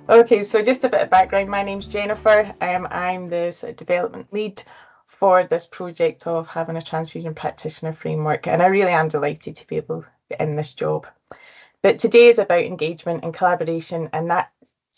Okay, so just a bit of background. My name's Jennifer. I'm the sort of development lead for this project of having a transfusion practitioner framework, and I really am delighted to be able to get in this job. But today is about engagement and collaboration, and that's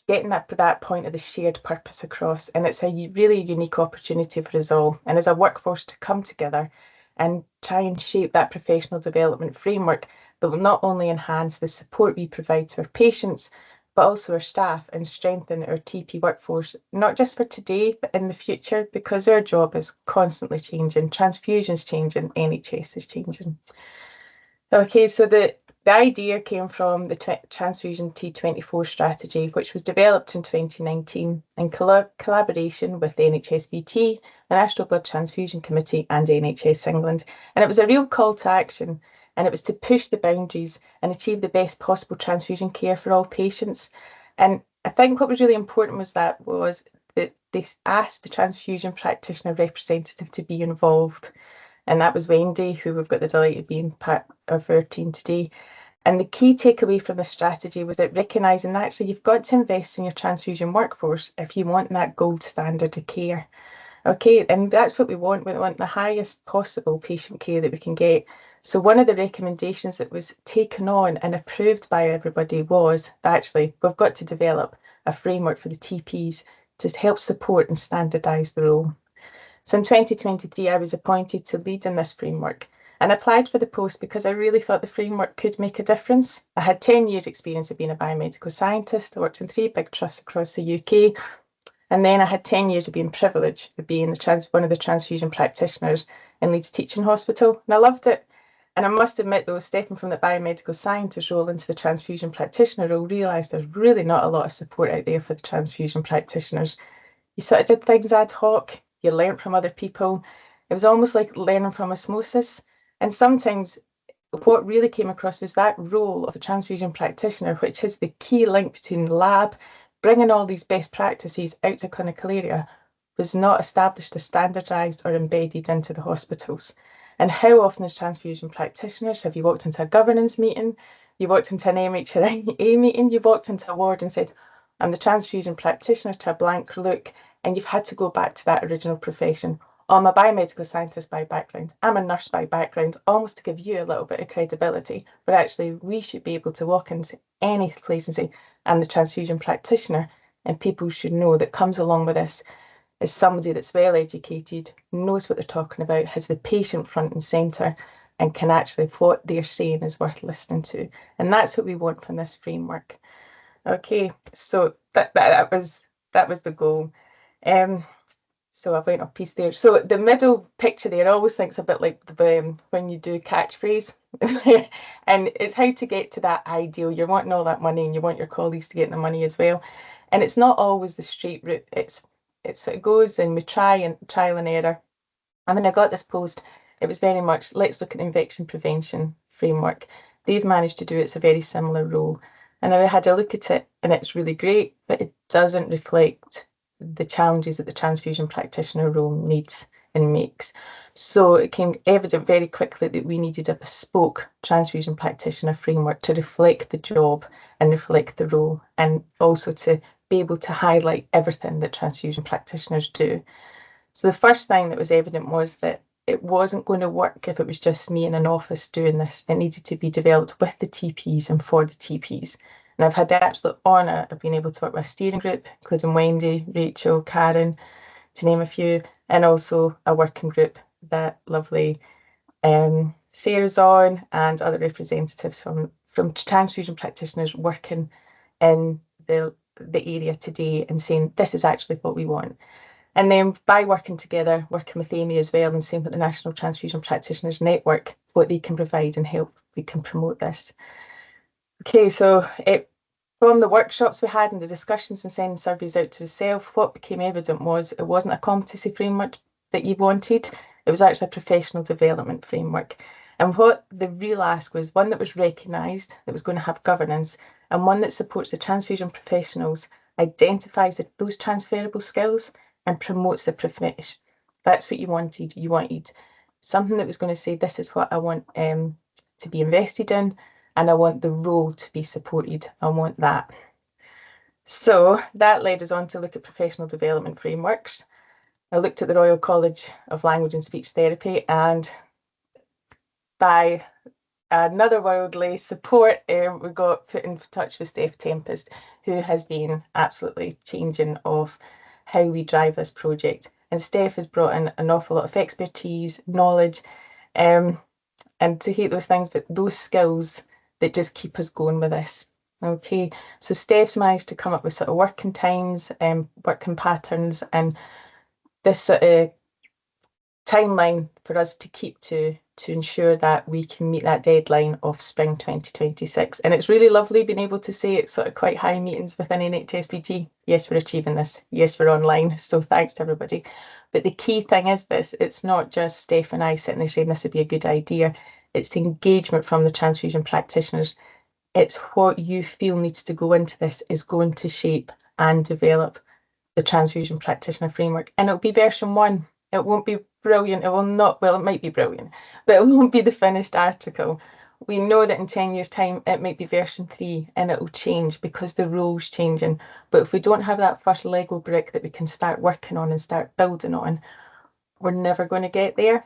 getting that point of the shared purpose across. And it's a really unique opportunity for us all, and as a workforce, to come together and try and shape that professional development framework that will not only enhance the support we provide to our patients, but also our staff, and strengthen our TP workforce, not just for today, but in the future, because our job is constantly changing. Transfusion's changing, NHS is changing. Okay, so the idea came from the Transfusion T24 strategy, which was developed in 2019 in collaboration with the NHSBT, the National Blood Transfusion Committee, and NHS England. And it was a real call to action, and it was to push the boundaries and achieve the best possible transfusion care for all patients. And I think what was really important was that they asked the transfusion practitioner representative to be involved, and that was Wendy, who we've got the delight of being part of our team today. And the key takeaway from the strategy was that recognising that actually you've got to invest in your transfusion workforce if you want that gold standard of care. Okay, and that's what we want. We want the highest possible patient care that we can get. So one of the recommendations that was taken on and approved by everybody was actually we've got to develop a framework for the TPs to help support and standardise the role. So in 2023, I was appointed to lead in this framework and applied for the post because I really thought the framework could make a difference. I had 10 years experience of being a biomedical scientist. I worked in 3 big trusts across the UK. And then I had 10 years of being privileged of being one of the transfusion practitioners in Leeds Teaching Hospital. And I loved it. And I must admit, though, stepping from the biomedical scientist role into the transfusion practitioner role, realised there's really not a lot of support out there for the transfusion practitioners. You sort of did things ad hoc, you learnt from other people. It was almost like learning from osmosis. And sometimes what really came across was that role of a transfusion practitioner, which is the key link between the lab, bringing all these best practices out to clinical area, was not established or standardised or embedded into the hospitals. And how often as transfusion practitioners have you walked into a governance meeting, you walked into an MHRA meeting, you walked into a ward and said, I'm the transfusion practitioner, to a blank look, and you've had to go back to that original profession. Oh, I'm a biomedical scientist by background. I'm a nurse by background, almost to give you a little bit of credibility. But actually, we should be able to walk into any place and say, I'm the transfusion practitioner. And people should know that comes along with this is somebody that's well educated, knows what they're talking about, has the patient front and centre, and can actually, what they're saying is worth listening to. And that's what we want from this framework. Okay, so that was the goal. Um, so I went off piece there. So the middle picture there, I always think it's a bit like when you do catchphrase. And it's how to get to that ideal. You're wanting all that money and you want your colleagues to get the money as well. And it's not always the straight route. It goes and we trial and error. And when I got this post, it was very much, let's look at the infection prevention framework. They've managed to do it's a very similar role. And I had a look at it and it's really great, but it doesn't reflect the challenges that the transfusion practitioner role needs and makes. So it became evident very quickly that we needed a bespoke transfusion practitioner framework to reflect the job and reflect the role, and also to be able to highlight everything that transfusion practitioners do. So the first thing that was evident was that it wasn't going to work if it was just me in an office doing this. It needed to be developed with the TPs and for the TPs. And I've had the absolute honour of being able to work with a steering group, including Wendy, Rachel, Karen, to name a few, and also a working group that lovely Sarah's on, and other representatives from transfusion practitioners working in the area today and saying, this is actually what we want. And then by working together, working with Amy as well, and same with the National Transfusion Practitioners Network, what they can provide and help we can promote this. Okay, so from the workshops we had and the discussions and sending surveys out to yourself, what became evident was it wasn't a competency framework that you wanted. It was actually a professional development framework. And what the real ask was one that was recognised, that was going to have governance, and one that supports the transfusion professionals, identifies those transferable skills and promotes the profession. That's what you wanted. You wanted something that was going to say, this is what I want to be invested in, and I want the role to be supported. I want that. So that led us on to look at professional development frameworks. I looked at the Royal College of Language and Speech Therapy, and by another worldly support, we got put in touch with Steph Tempest, who has been absolutely changing of how we drive this project. And Steph has brought in an awful lot of expertise, knowledge, um, and to hate those things, but those skills that just keep us going with this. Okay, so Steph's managed to come up with sort of working times, working patterns, and this sort of timeline for us to keep to ensure that we can meet that deadline of spring 2026. And it's really lovely being able to say it's sort of quite high meetings within NHSBT. Yes, we're achieving this. Yes, we're online. So thanks to everybody. But the key thing is this, it's not just Steph and I sitting there saying this would be a good idea. It's the engagement from the transfusion practitioners. It's what you feel needs to go into this is going to shape and develop the transfusion practitioner framework. And it'll be version 1. It won't be brilliant. It will not, well, it might be brilliant, but it won't be the finished article. We know that in 10 years' time, it might be version 3 and it will change because the role's changing. But if we don't have that first Lego brick that we can start working on and start building on, we're never going to get there.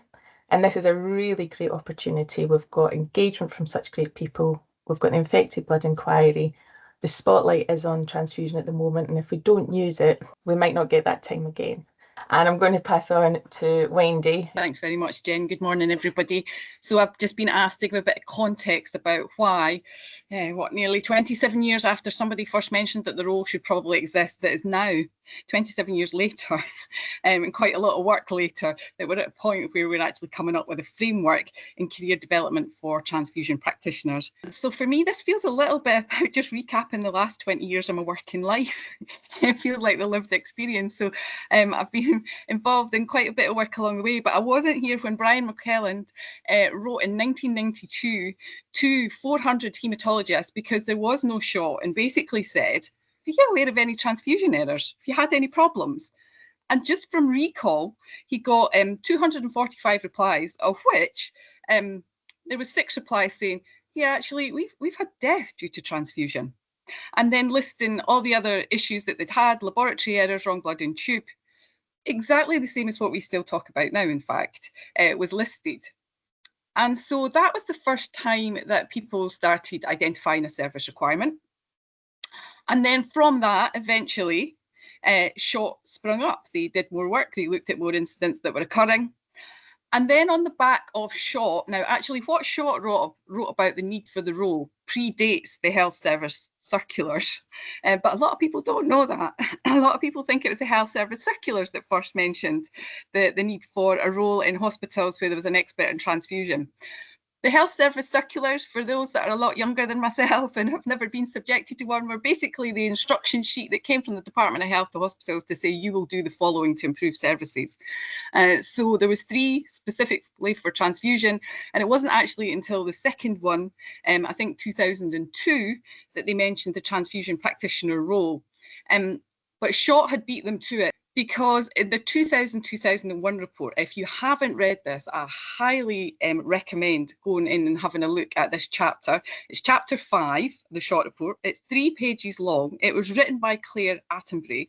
And this is a really great opportunity. We've got engagement from such great people. We've got the infected blood inquiry. The spotlight is on transfusion at the moment, and if we don't use it, we might not get that time again. And I'm going to pass on to Wendy. Thanks very much, Jen. Good morning, everybody. So I've just been asked to give a bit of context about why, nearly 27 years after somebody first mentioned that the role should probably exist, that is now 27 years later, and quite a lot of work later, that we're at a point where we're actually coming up with a framework in career development for transfusion practitioners. So for me, this feels a little bit about just recapping the last 20 years of my working life. It feels like the lived experience. So I've been involved in quite a bit of work along the way, but I wasn't here when Brian McClelland wrote in 1992 to 400 haematologists, because there was no shot, and basically said, are you aware of any transfusion errors? If you had any problems? And just from recall, he got 245 replies, of which there was 6 replies saying, yeah, actually, we've had death due to transfusion. And then listing all the other issues that they'd had, laboratory errors, wrong blood in tube, exactly the same as what we still talk about now, in fact, was listed. And so that was the first time that people started identifying a service requirement. And then from that, eventually, SHOT sprung up. They did more work. They looked at more incidents that were occurring. And then on the back of SHOT, now actually what SHOT wrote about the need for the role predates the health service circulars, but a lot of people don't know that. A lot of people think it was the health service circulars that first mentioned the need for a role in hospitals where there was an expert in transfusion. The health service circulars, for those that are a lot younger than myself and have never been subjected to one, were basically the instruction sheet that came from the Department of Health to hospitals to say, you will do the following to improve services. So there was 3 specifically for transfusion, and it wasn't actually until the second one, I think 2002, that they mentioned the transfusion practitioner role. But SHOT had beat them to it, because in the 2000-2001 report, if you haven't read this, I highly recommend going in and having a look at this chapter. It's chapter 5, the SHOT report. It's 3 pages long. It was written by Claire Attenbury,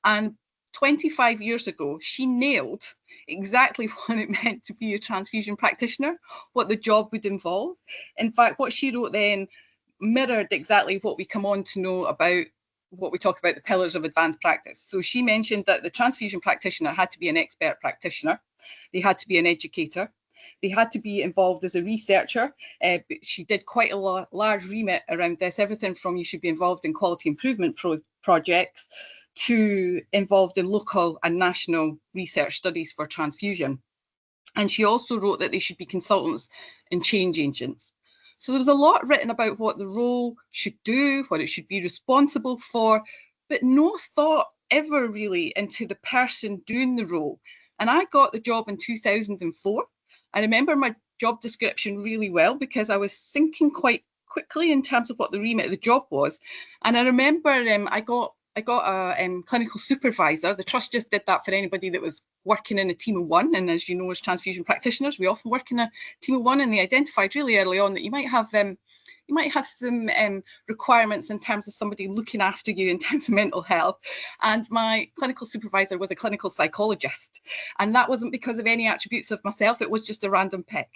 and 25 years ago, she nailed exactly what it meant to be a transfusion practitioner, what the job would involve. In fact, what she wrote then mirrored exactly what we come on to know about what we talk about, the pillars of advanced practice. So she mentioned that the transfusion practitioner had to be an expert practitioner. They had to be an educator. They had to be involved as a researcher. She did quite a large remit around this, everything from you should be involved in quality improvement projects to involved in local and national research studies for transfusion. And she also wrote that they should be consultants and change agents. So there was a lot written about what the role should do, what it should be responsible for, but no thought ever really into the person doing the role. And I got the job in 2004. I remember my job description really well because I was thinking quite quickly in terms of what the remit of the job was. And I remember I got I got a clinical supervisor. The trust just did that for anybody that was working in a team of one. And as you know, as transfusion practitioners, we often work in a team of one, and they identified really early on that you might have some requirements in terms of somebody looking after you in terms of mental health. And my clinical supervisor was a clinical psychologist. And that wasn't because of any attributes of myself. It was just a random pick.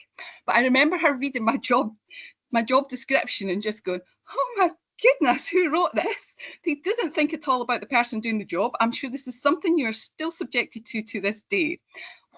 But I remember her reading my job description and just going, oh my goodness, who wrote this? They didn't think at all about the person doing the job. I'm sure this is something you're still subjected to this day.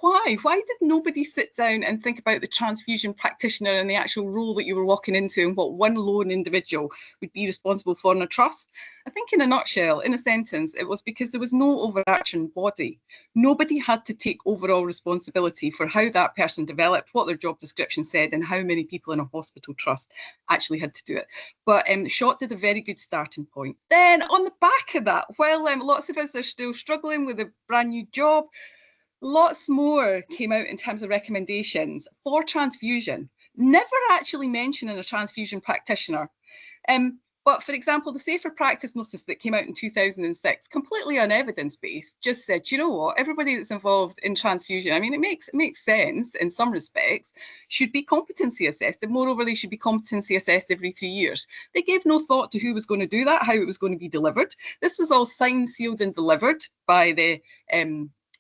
Why? Why did nobody sit down and think about the transfusion practitioner and the actual role that you were walking into and what one lone individual would be responsible for in a trust? I think in a nutshell, in a sentence, it was because there was no overarching body. Nobody had to take overall responsibility for how that person developed, what their job description said, and how many people in a hospital trust actually had to do it. But SHOT did a very good starting point. Then on the back of that, while lots of us are still struggling with a brand new job, lots more came out in terms of recommendations for transfusion, never actually mentioning a transfusion practitioner. But for example, the Safer Practice Notice that came out in 2006, completely unevidence-based, just said, you know what, everybody that's involved in transfusion, I mean, it makes sense in some respects, should be competency assessed. And moreover, they should be competency assessed every 2 years. They gave no thought to who was going to do that, how it was going to be delivered. This was all signed, sealed and delivered by the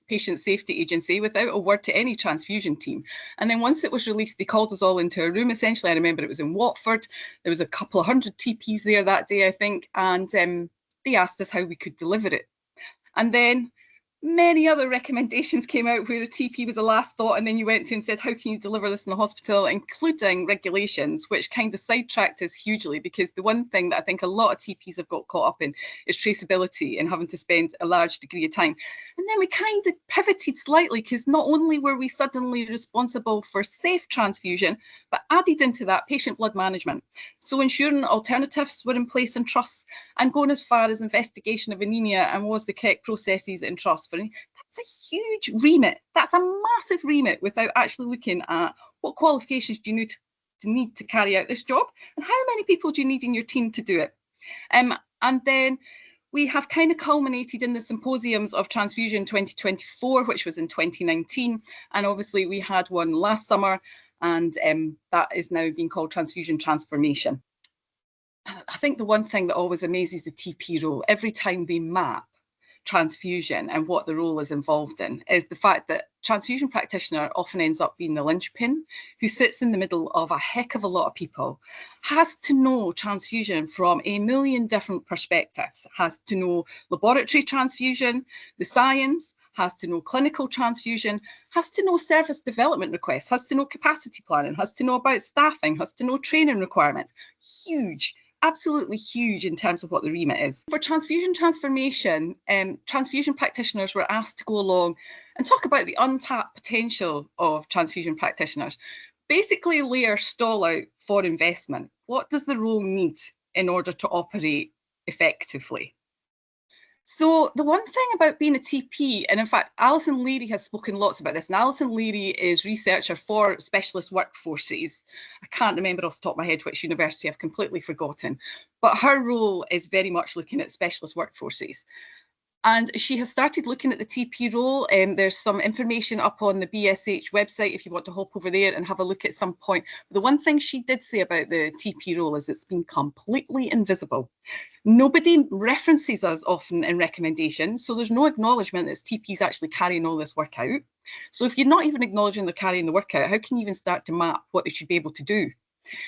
Patient Safety Agency without a word to any transfusion team. And then once it was released, they called us all into a room. Essentially, I remember it was in Watford. There was a couple of hundred TPs there that day, I think, and they asked us how we could deliver it. And then many other recommendations came out where a TP was a last thought, and then you went to and said, how can you deliver this in the hospital, including regulations, which kind of sidetracked us hugely, because the one thing that I think a lot of TPs have got caught up in is traceability and having to spend a large degree of time. And then we kind of pivoted slightly, because not only were we suddenly responsible for safe transfusion, but added into that patient blood management. So ensuring alternatives were in place in trusts, and going as far as investigation of anemia and was the correct processes in trusts. That's a huge remit. That's a massive remit without actually looking at what qualifications do you need to carry out this job, and how many people do you need in your team to do it. And then we have kind of culminated in the symposiums of Transfusion 2024, which was in 2019. And obviously we had one last summer, and that is now being called Transfusion Transformation. I think the one thing that always amazes the TP role, every time they map transfusion and what the role is involved in, is the fact that transfusion practitioner often ends up being the linchpin who sits in the middle of a heck of a lot of people, has to know transfusion from a million different perspectives, has to know laboratory transfusion, the science, has to know clinical transfusion, has to know service development requests, has to know capacity planning, has to know about staffing, has to know training requirements. Huge. Absolutely huge in terms of what the remit is. For transfusion transformation, transfusion practitioners were asked to go along and talk about the untapped potential of transfusion practitioners. Basically lay our stall out for investment. What does the role need in order to operate effectively? So the one thing about being a TP, and in fact, Alison Leary has spoken lots about this, and Alison Leary is researcher for specialist workforces. I can't remember off the top of my head which university, I've completely forgotten, but her role is very much looking at specialist workforces. And she has started looking at the TP role. There's some information up on the BSH website if you want to hop over there and have a look at some point. But the one thing she did say about the TP role is it's been completely invisible. Nobody references us often in recommendations, so there's no acknowledgement that TP's actually carrying all this work out. So if you're not even acknowledging they're carrying the work out, how can you even start to map what they should be able to do?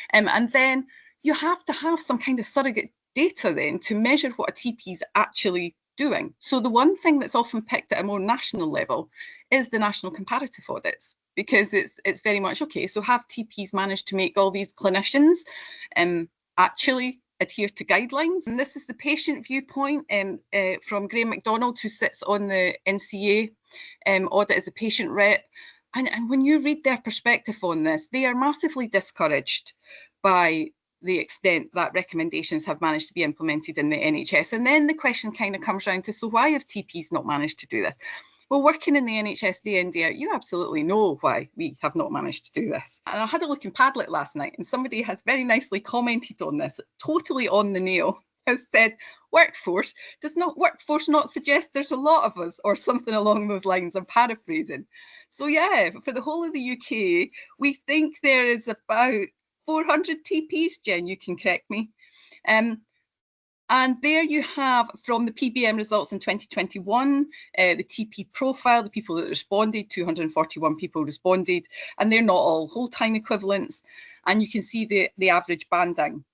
And then you have to have some kind of surrogate data then to measure what a TP is actually doing. So the one thing that's often picked at a more national level is the national comparative audits, because it's very much, okay, so have TPs managed to make all these clinicians actually adhere to guidelines? And this is the patient viewpoint from Graham MacDonald, who sits on the NCA audit as a patient rep. And when you read their perspective on this, they are massively discouraged by the extent that recommendations have managed to be implemented in the NHS. And then the question kind of comes around to, so why have TPs not managed to do this? Well, working in the NHS day in, day out, you absolutely know why we have not managed to do this. And I had a look in Padlet last night, and somebody has very nicely commented on this, totally on the nail, has said, workforce, does not workforce not suggest there's a lot of us, or something along those lines? I'm paraphrasing. So yeah, for the whole of the UK, we think there is about 400 TPs. Jen, you can correct me. And there you have, from the PBM results in 2021, the TP profile, the people that responded, 241 people responded, and they're not all whole-time equivalents. And you can see the average banding.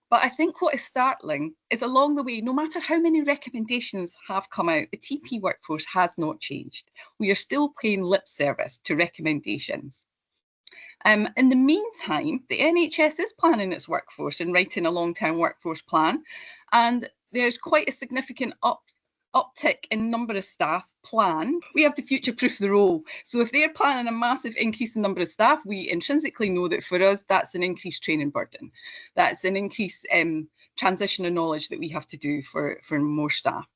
But I think what is startling is, along the way, no matter how many recommendations have come out, the TP workforce has not changed. We are still paying lip service to recommendations. In the meantime, the NHS is planning its workforce and writing a long-term workforce plan, and there's quite a significant uptick in number of staff planned. We have to future-proof the role. So if they're planning a massive increase in number of staff, we intrinsically know that for us, that's an increased training burden. That's an increased transition of knowledge that we have to do for more staff.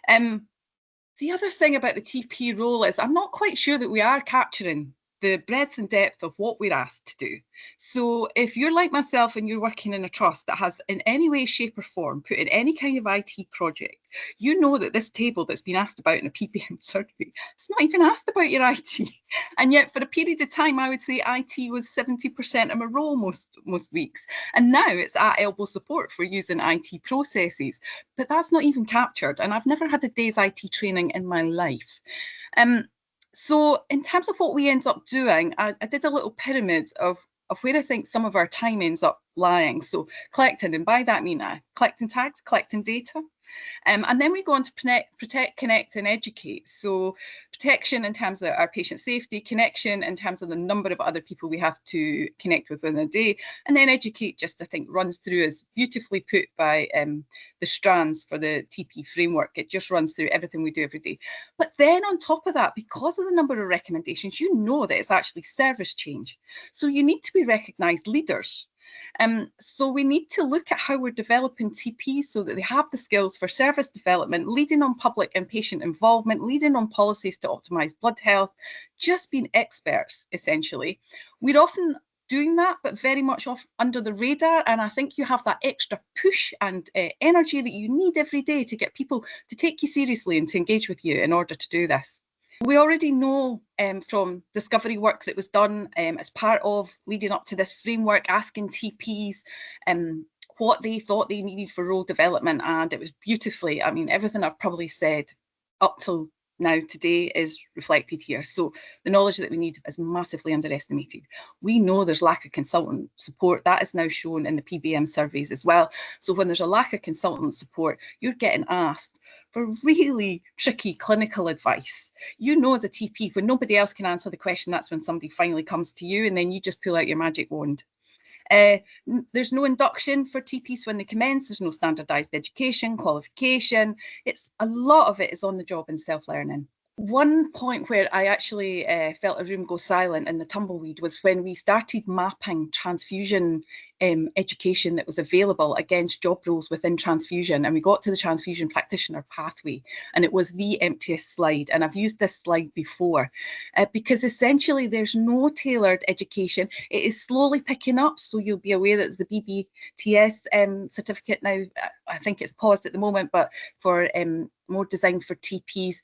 The other thing about the TP role is I'm not quite sure that we are capturing the breadth and depth of what we're asked to do. So if you're like myself and you're working in a trust that has in any way, shape or form put in any kind of IT project, you know that this table that's been asked about in a PBM survey, it's not even asked about your IT. And yet for a period of time, I would say IT was 70% of my role most weeks. And now it's at elbow support for using IT processes, but that's not even captured. And I've never had a day's IT training in my life. So in terms of what we end up doing, I did a little pyramid of where I think some of our time ends up lying. So collecting, and by that I mean collecting tags, collecting data. And then we go on to protect, connect and educate. So protection in terms of our patient safety, connection in terms of the number of other people we have to connect with in a day, and then educate just I think runs through as beautifully put by the strands for the TP framework. It just runs through everything we do every day. But then on top of that, because of the number of recommendations, you know that it's actually service change. So you need to be recognised leaders. So we need to look at how we're developing TPs so that they have the skills for service development, leading on public and patient involvement, leading on policies to optimise blood health, just being experts, essentially. We're often doing that, but very much off under the radar. And I think you have that extra push and energy that you need every day to get people to take you seriously and to engage with you in order to do this. We already know from discovery work that was done as part of leading up to this framework, asking TPs what they thought they needed for role development. And it was beautifully, I mean, everything I've probably said up till now today is reflected here. So the knowledge that we need is massively underestimated. We know there's lack of consultant support. That is now shown in the PBM surveys as well. So when there's a lack of consultant support, you're getting asked for really tricky clinical advice. You know, as a TP, when nobody else can answer the question, that's when somebody finally comes to you and then you just pull out your magic wand. There's no induction for TPs when they commence. There's no standardised education, qualification. It's a lot of it is on the job and self-learning. One point where I actually felt a room go silent in the tumbleweed was when we started mapping transfusion education that was available against job roles within transfusion, and we got to the transfusion practitioner pathway, and it was the emptiest slide. And I've used this slide before because essentially there's no tailored education. It is slowly picking up, so you'll be aware that the BBTS certificate now, I think it's paused at the moment, but for more designed for TPs.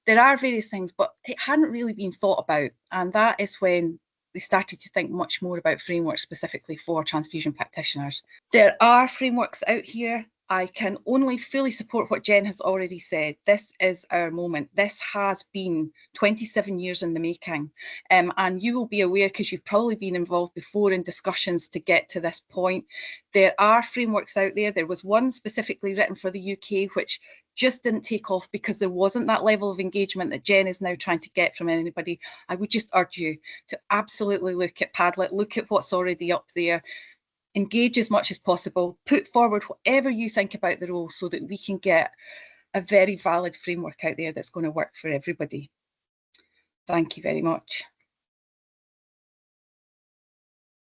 There are various things, but it hadn't really been thought about. And that is when they started to think much more about frameworks specifically for transfusion practitioners. There are frameworks out here. I can only fully support what Jen has already said. This is our moment. This has been 27 years in the making. And you will be aware, because you've probably been involved before in discussions to get to this point, there are frameworks out there. There was one specifically written for the UK, which just didn't take off because there wasn't that level of engagement that Jen is now trying to get from anybody. I would just urge you to absolutely look at Padlet, look at what's already up there, engage as much as possible, put forward whatever you think about the role so that we can get a very valid framework out there that's going to work for everybody. Thank you very much.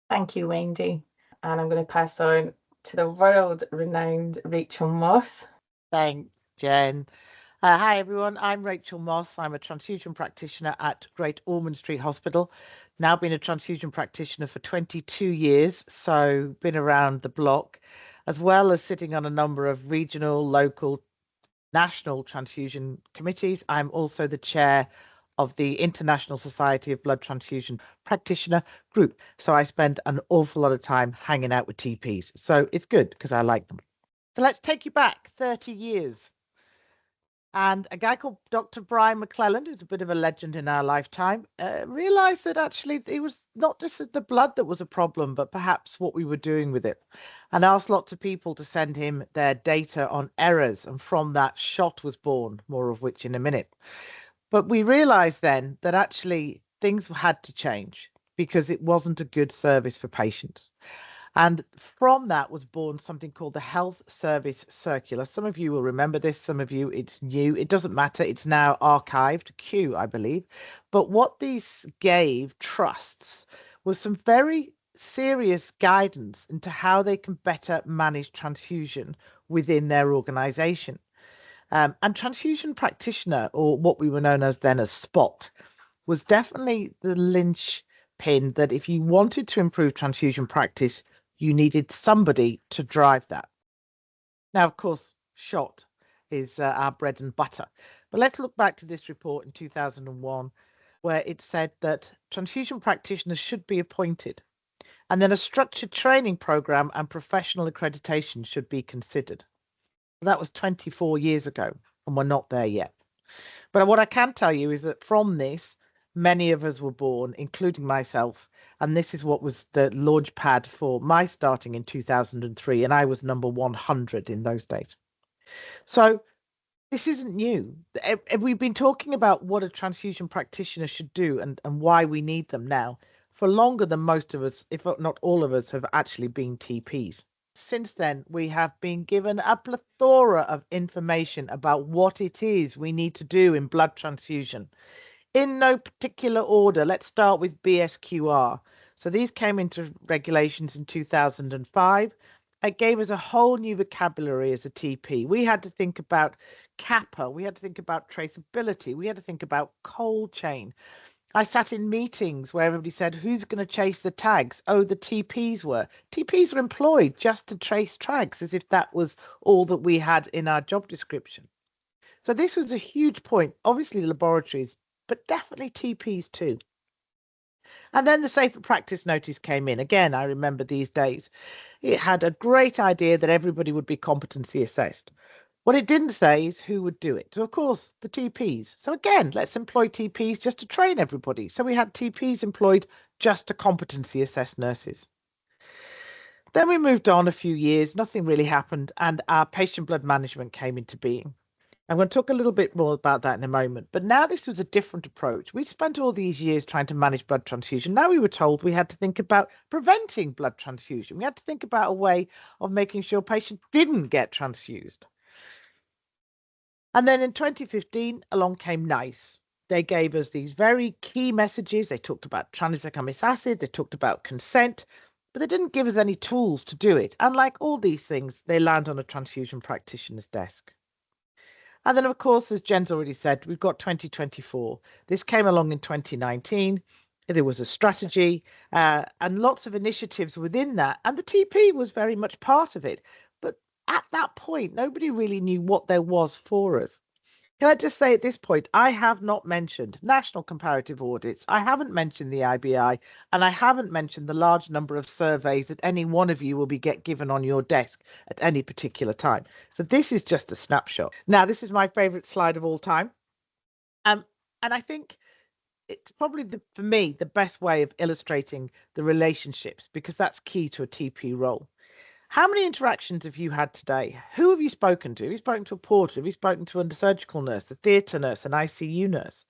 Thank you, Wendy. And I'm going to pass on to the world-renowned Rachel Moss. Thanks, Jen. Hi, everyone. I'm Rachel Moss. I'm a transfusion practitioner at Great Ormond Street Hospital. Now been a transfusion practitioner for 22 years, so been around the block, as well as sitting on a number of regional, local, national transfusion committees. I'm also the chair of the International Society of Blood Transfusion Practitioner group. So I spend an awful lot of time hanging out with TPs. So it's good because I like them. So let's take you back 30 years. And a guy called Dr. Brian McClelland, who's a bit of a legend in our lifetime, realized that actually it was not just the blood that was a problem, but perhaps what we were doing with it. And asked lots of people to send him their data on errors. And from that, SHOT was born, more of which in a minute. But we realized then that actually things had to change because it wasn't a good service for patients. And from that was born something called the Health Service Circular. Some of you will remember this, some of you it's new. It doesn't matter. It's now archived, Q, I believe. But what these gave trusts was some very serious guidance into how they can better manage transfusion within their organization. And transfusion practitioner, or what we were known as then as SPOT, was definitely the linchpin that if you wanted to improve transfusion practice, you needed somebody to drive that. Now, of course, SHOT is our bread and butter. But let's look back to this report in 2001, where it said that transfusion practitioners should be appointed, and then a structured training program and professional accreditation should be considered. That was 24 years ago, and we're not there yet. But what I can tell you is that from this, many of us were born, including myself. And this is what was the launch pad for my starting in 2003. And I was number 100 in those days. So this isn't new. We've been talking about what a transfusion practitioner should do and why we need them now for longer than most of us, if not all of us, have actually been TPs. Since then, we have been given a plethora of information about what it is we need to do in blood transfusion. In no particular order, let's start with BSQR. So these came into regulations in 2005. It gave us a whole new vocabulary as a TP. We had to think about kappa, we had to think about traceability, we had to think about cold chain. I sat in meetings where everybody said, who's going to chase the tags? Oh, the TPs were. TPs were employed just to trace tags, as if that was all that we had in our job description. So this was a huge point, obviously laboratories, but definitely TPs too. And then the safer practice notice came in. Again, I remember these days. It had a great idea that everybody would be competency assessed. What it didn't say is who would do it. So, of course, the TPs. So again, let's employ TPs just to train everybody. So we had TPs employed just to competency assess nurses. Then we moved on a few years, nothing really happened, and our patient blood management came into being. I'm going to talk a little bit more about that in a moment. But now this was a different approach. We'd spent all these years trying to manage blood transfusion. Now we were told we had to think about preventing blood transfusion. We had to think about a way of making sure patients didn't get transfused. And then in 2015, along came NICE. They gave us these very key messages. They talked about tranexamic acid. They talked about consent, but they didn't give us any tools to do it. And like all these things, they land on a transfusion practitioner's desk. And then, of course, as Jen's already said, we've got 2024. This came along in 2019. There was a strategy and lots of initiatives within that. And the TP was very much part of it. But at that point, nobody really knew what there was for us. Can I just say at this point, I have not mentioned national comparative audits. I haven't mentioned the IBI, and I haven't mentioned the large number of surveys that any one of you will be given on your desk at any particular time. So this is just a snapshot. Now, this is my favorite slide of all time. And I think it's probably, for me, the best way of illustrating the relationships, because that's key to a TP role. How many interactions have you had today? Who have you spoken to? Have you spoken to a porter? Have you spoken to a surgical nurse, a theatre nurse, an ICU nurse?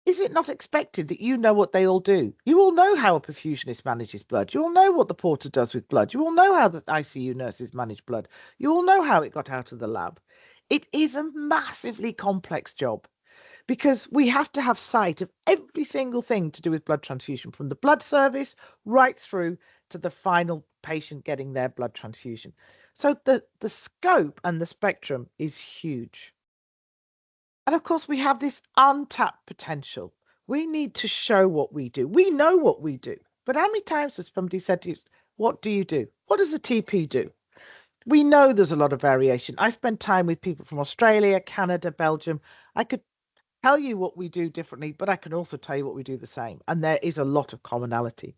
Is it not expected that you know what they all do? You all know how a perfusionist manages blood. You all know what the porter does with blood. You all know how the ICU nurses manage blood. You all know how it got out of the lab. It is a massively complex job, because we have to have sight of every single thing to do with blood transfusion, from the blood service right through to the final patient getting their blood transfusion. So the scope and the spectrum is huge. And of course, we have this untapped potential. We need to show what we do. We know what we do. But how many times has somebody said to you, what do you do? What does a TP do? We know there's a lot of variation. I spend time with people from Australia, Canada, Belgium. I could tell you what we do differently, but I can also tell you what we do the same. And there is a lot of commonality.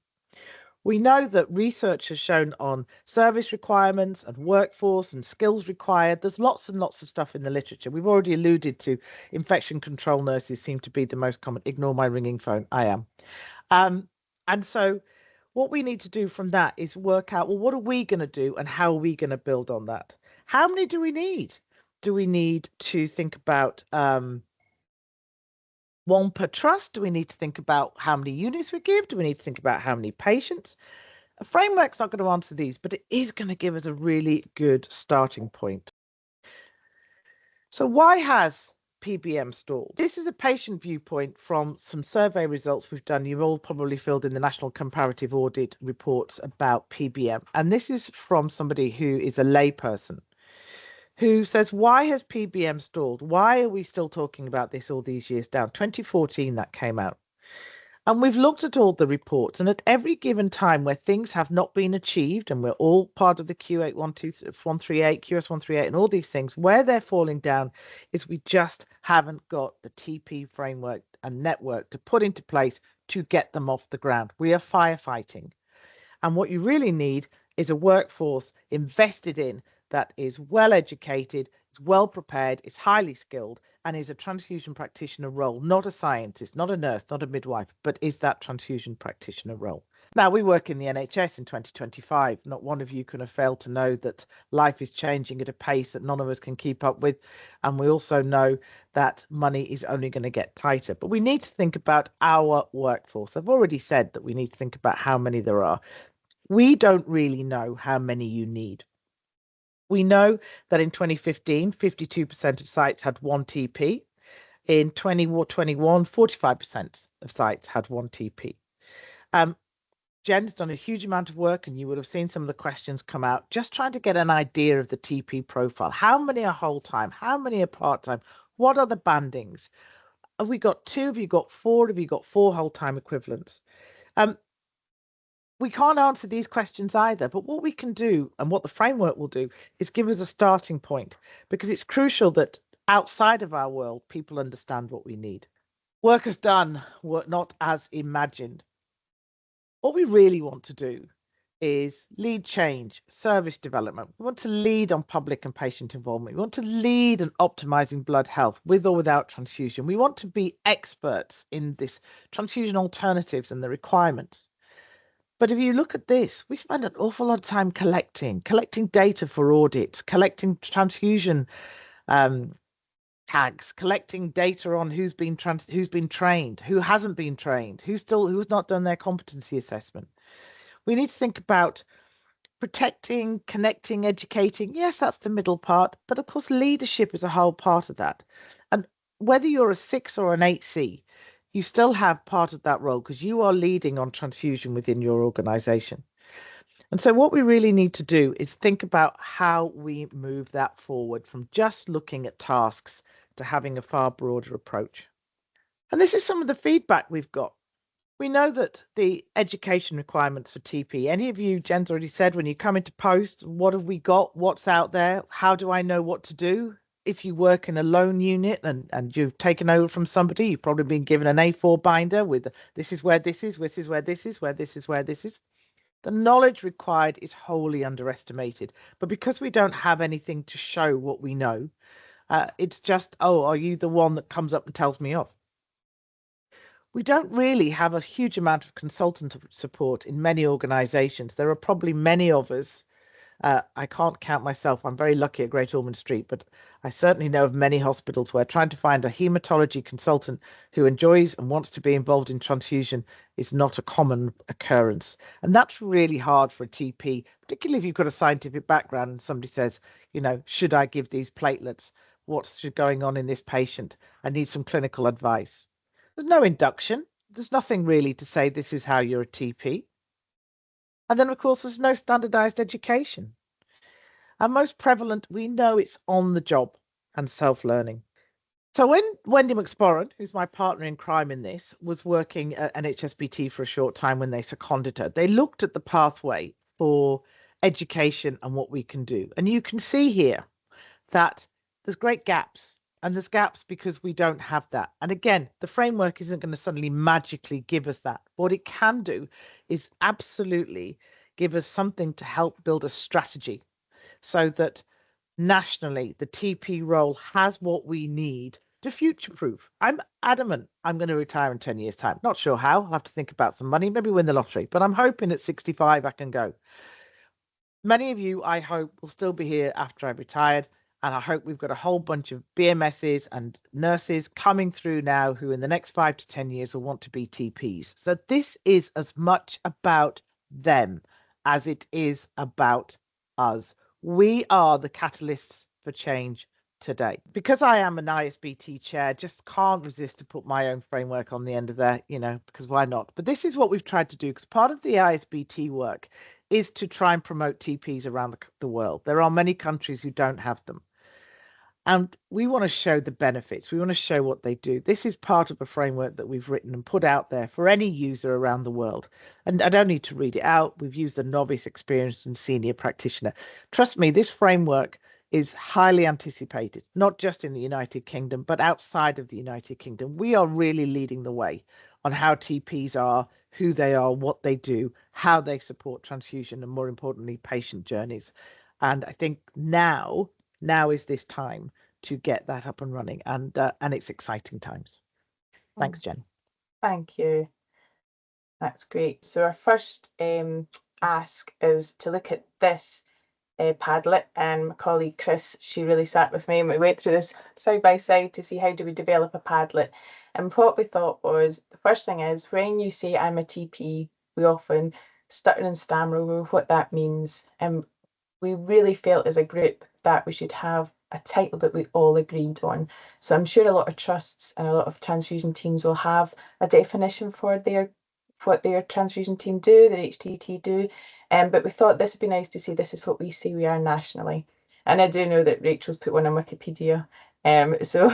We know that research has shown on service requirements and workforce and skills required. There's lots and lots of stuff in the literature. We've already alluded to infection control nurses seem to be the most common. Ignore my ringing phone. I am. And so what we need to do from that is work out, well, what are we going to do and how are we going to build on that? How many do we need? Do we need to think about one per trust? Do we need to think about how many units we give? Do we need to think about how many patients? A framework's not going to answer these, but it is going to give us a really good starting point. So why has PBM stalled? This is a patient viewpoint from some survey results we've done. You've all probably filled in the National Comparative Audit reports about PBM. And this is from somebody who is a layperson who says, why has PBM stalled? Why are we still talking about this all these years down? 2014 that came out. And we've looked at all the reports, and at every given time where things have not been achieved, and we're all part of the Q8138, QS138, and all these things, where they're falling down is we just haven't got the TP framework and network to put into place to get them off the ground. We are firefighting. And what you really need is a workforce invested in that is well educated, is well prepared, is highly skilled, and is a transfusion practitioner role, not a scientist, not a nurse, not a midwife, but is that transfusion practitioner role. Now, we work in the NHS in 2025. Not one of you can have failed to know that life is changing at a pace that none of us can keep up with. And we also know that money is only going to get tighter. But we need to think about our workforce. I've already said that we need to think about how many there are. We don't really know how many you need. We know that in 2015, 52% of sites had one TP. In 2021, 45% of sites had one TP. Jen's done a huge amount of work, and you would have seen some of the questions come out, just trying to get an idea of the TP profile. How many are whole time? How many are part time? What are the bandings? Have we got 2? Have you got 4? Have you got 4 whole time equivalents? We can't answer these questions either, but what we can do and what the framework will do is give us a starting point, because it's crucial that outside of our world, people understand what we need. Work as done, work not as imagined. What we really want to do is lead change, service development. We want to lead on public and patient involvement. We want to lead on optimizing blood health with or without transfusion. We want to be experts in this transfusion alternatives and the requirements. But if you look at this, we spend an awful lot of time collecting data for audits, collecting transfusion tags, collecting data on who's been trained, who hasn't been trained, who's not done their competency assessment. We need to think about protecting, connecting, educating. Yes, that's the middle part, but of course leadership is a whole part of that. And whether you're a 6 or an 8C, you still have part of that role because you are leading on transfusion within your organization. And so what we really need to do is think about how we move that forward from just looking at tasks to having a far broader approach. And this is some of the feedback we've got. We know that the education requirements for TP, any of you, Jen's already said, when you come into post, what have we got? What's out there? How do I know what to do? If you work in a lone unit and you've taken over from somebody, you've probably been given an A4 binder with this is where this is, this is where this is, where this is, where this is. The knowledge required is wholly underestimated. But because we don't have anything to show what we know, it's just, oh, are you the one that comes up and tells me off? We don't really have a huge amount of consultant support in many organizations. There are probably many of us. I can't count myself. I'm very lucky at Great Ormond Street, but I certainly know of many hospitals where trying to find a hematology consultant who enjoys and wants to be involved in transfusion is not a common occurrence. And that's really hard for a TP, particularly if you've got a scientific background and somebody says, you know, should I give these platelets? What's going on in this patient? I need some clinical advice. There's no induction. There's nothing really to say this is how you're a TP. And then, of course, there's no standardized education. And most prevalent, we know it's on the job and self-learning. So when Wendy McSporran, who's my partner in crime in this, was working at NHSBT for a short time when they seconded her, they looked at the pathway for education and what we can do. And you can see here that there's great gaps. And there's gaps because we don't have that. And again, the framework isn't going to suddenly magically give us that. What it can do is absolutely give us something to help build a strategy so that nationally the TP role has what we need to future-proof. I'm adamant I'm going to retire in 10 years' time. Not sure how. I'll have to think about some money, maybe win the lottery. But I'm hoping at 65 I can go. Many of you, I hope, will still be here after I've retired. And I hope we've got a whole bunch of BMSs and nurses coming through now who in the next 5 to 10 years will want to be TPs. So this is as much about them as it is about us. We are the catalysts for change today. Because I am an ISBT chair, just can't resist to put my own framework on the end of there, because why not? But this is what we've tried to do, because part of the ISBT work is to try and promote TPs around the world. There are many countries who don't have them. And we want to show the benefits. We want to show what they do. This is part of a framework that we've written and put out there for any user around the world. And I don't need to read it out. We've used the novice, experienced, and senior practitioner. Trust me, this framework is highly anticipated, not just in the United Kingdom, but outside of the United Kingdom. We are really leading the way on how TPs are, who they are, what they do, how they support transfusion, and more importantly, patient journeys. And I think now is this time to get that up and running, and it's exciting times. Thanks, Jen. Thank you. That's great. So our first ask is to look at this Padlet, and my colleague Chris, she really sat with me and we went through this side by side to see how do we develop a Padlet. And what we thought was, the first thing is, when you say I'm a TP, we often stutter and stammer over what that means. And we really felt as a group that we should have a title that we all agreed on. So I'm sure a lot of trusts and a lot of transfusion teams will have a definition for what their transfusion team do, their HTT do. But we thought this would be nice to say this is what we say we are nationally. And I do know that Rachel's put one on Wikipedia, so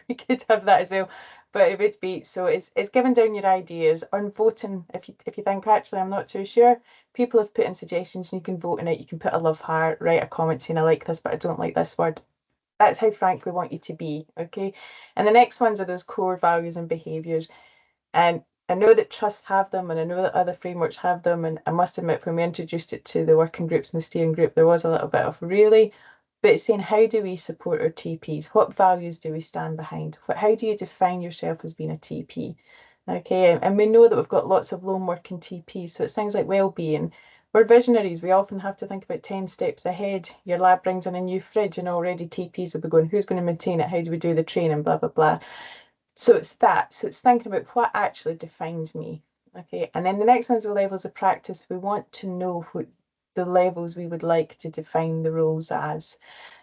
we could have that as well. But it would be, so it's giving down your ideas on voting. If you think actually I'm not too sure, people have put in suggestions and you can vote in it. You can put a love heart, write a comment saying I like this but I don't like this word. That's how frank we want you to be, okay? And the next ones are those core values and behaviours. And I know that trusts have them and I know that other frameworks have them, and I must admit when we introduced it to the working groups and the steering group there was a little bit of really, but it's saying how do we support our TPs? What values do we stand behind? How do you define yourself as being a TP? Okay, and we know that we've got lots of lone working TPs, so it's things like well-being. We're visionaries, we often have to think about 10 steps ahead. Your lab brings in a new fridge and already TPs will be going, who's going to maintain it? How do we do the training? Blah, blah, blah. So it's that. So it's thinking about what actually defines me. Okay, and then the next one's the levels of practice. We want to know what the levels we would like to define the roles as,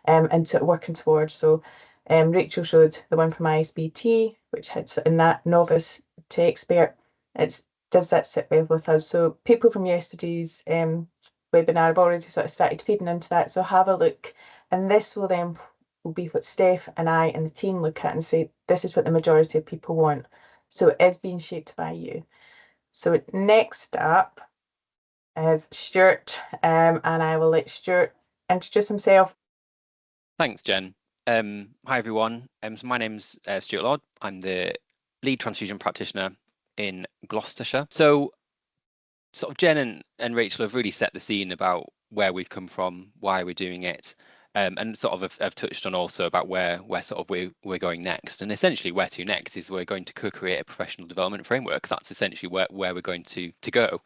and to working towards. So Rachel showed the one from ISBT, which hits in that novice to expert. Does that sit well with us? So people from yesterday's webinar have already sort of started feeding into that. So have a look, and this will then be what Steph and I and the team look at and say, this is what the majority of people want. So it is being shaped by you. So next up is Stuart, and I will let Stuart introduce himself. Thanks, Jen. Hi, everyone. So my name's Stuart Lord. I'm the lead transfusion practitioner in Gloucestershire. So sort of Jen and Rachel have really set the scene about where we've come from, why we're doing it, and sort of have touched on also about where sort of we're going next. And essentially where to next is we're going to co-create a professional development framework. That's essentially where we're going to go.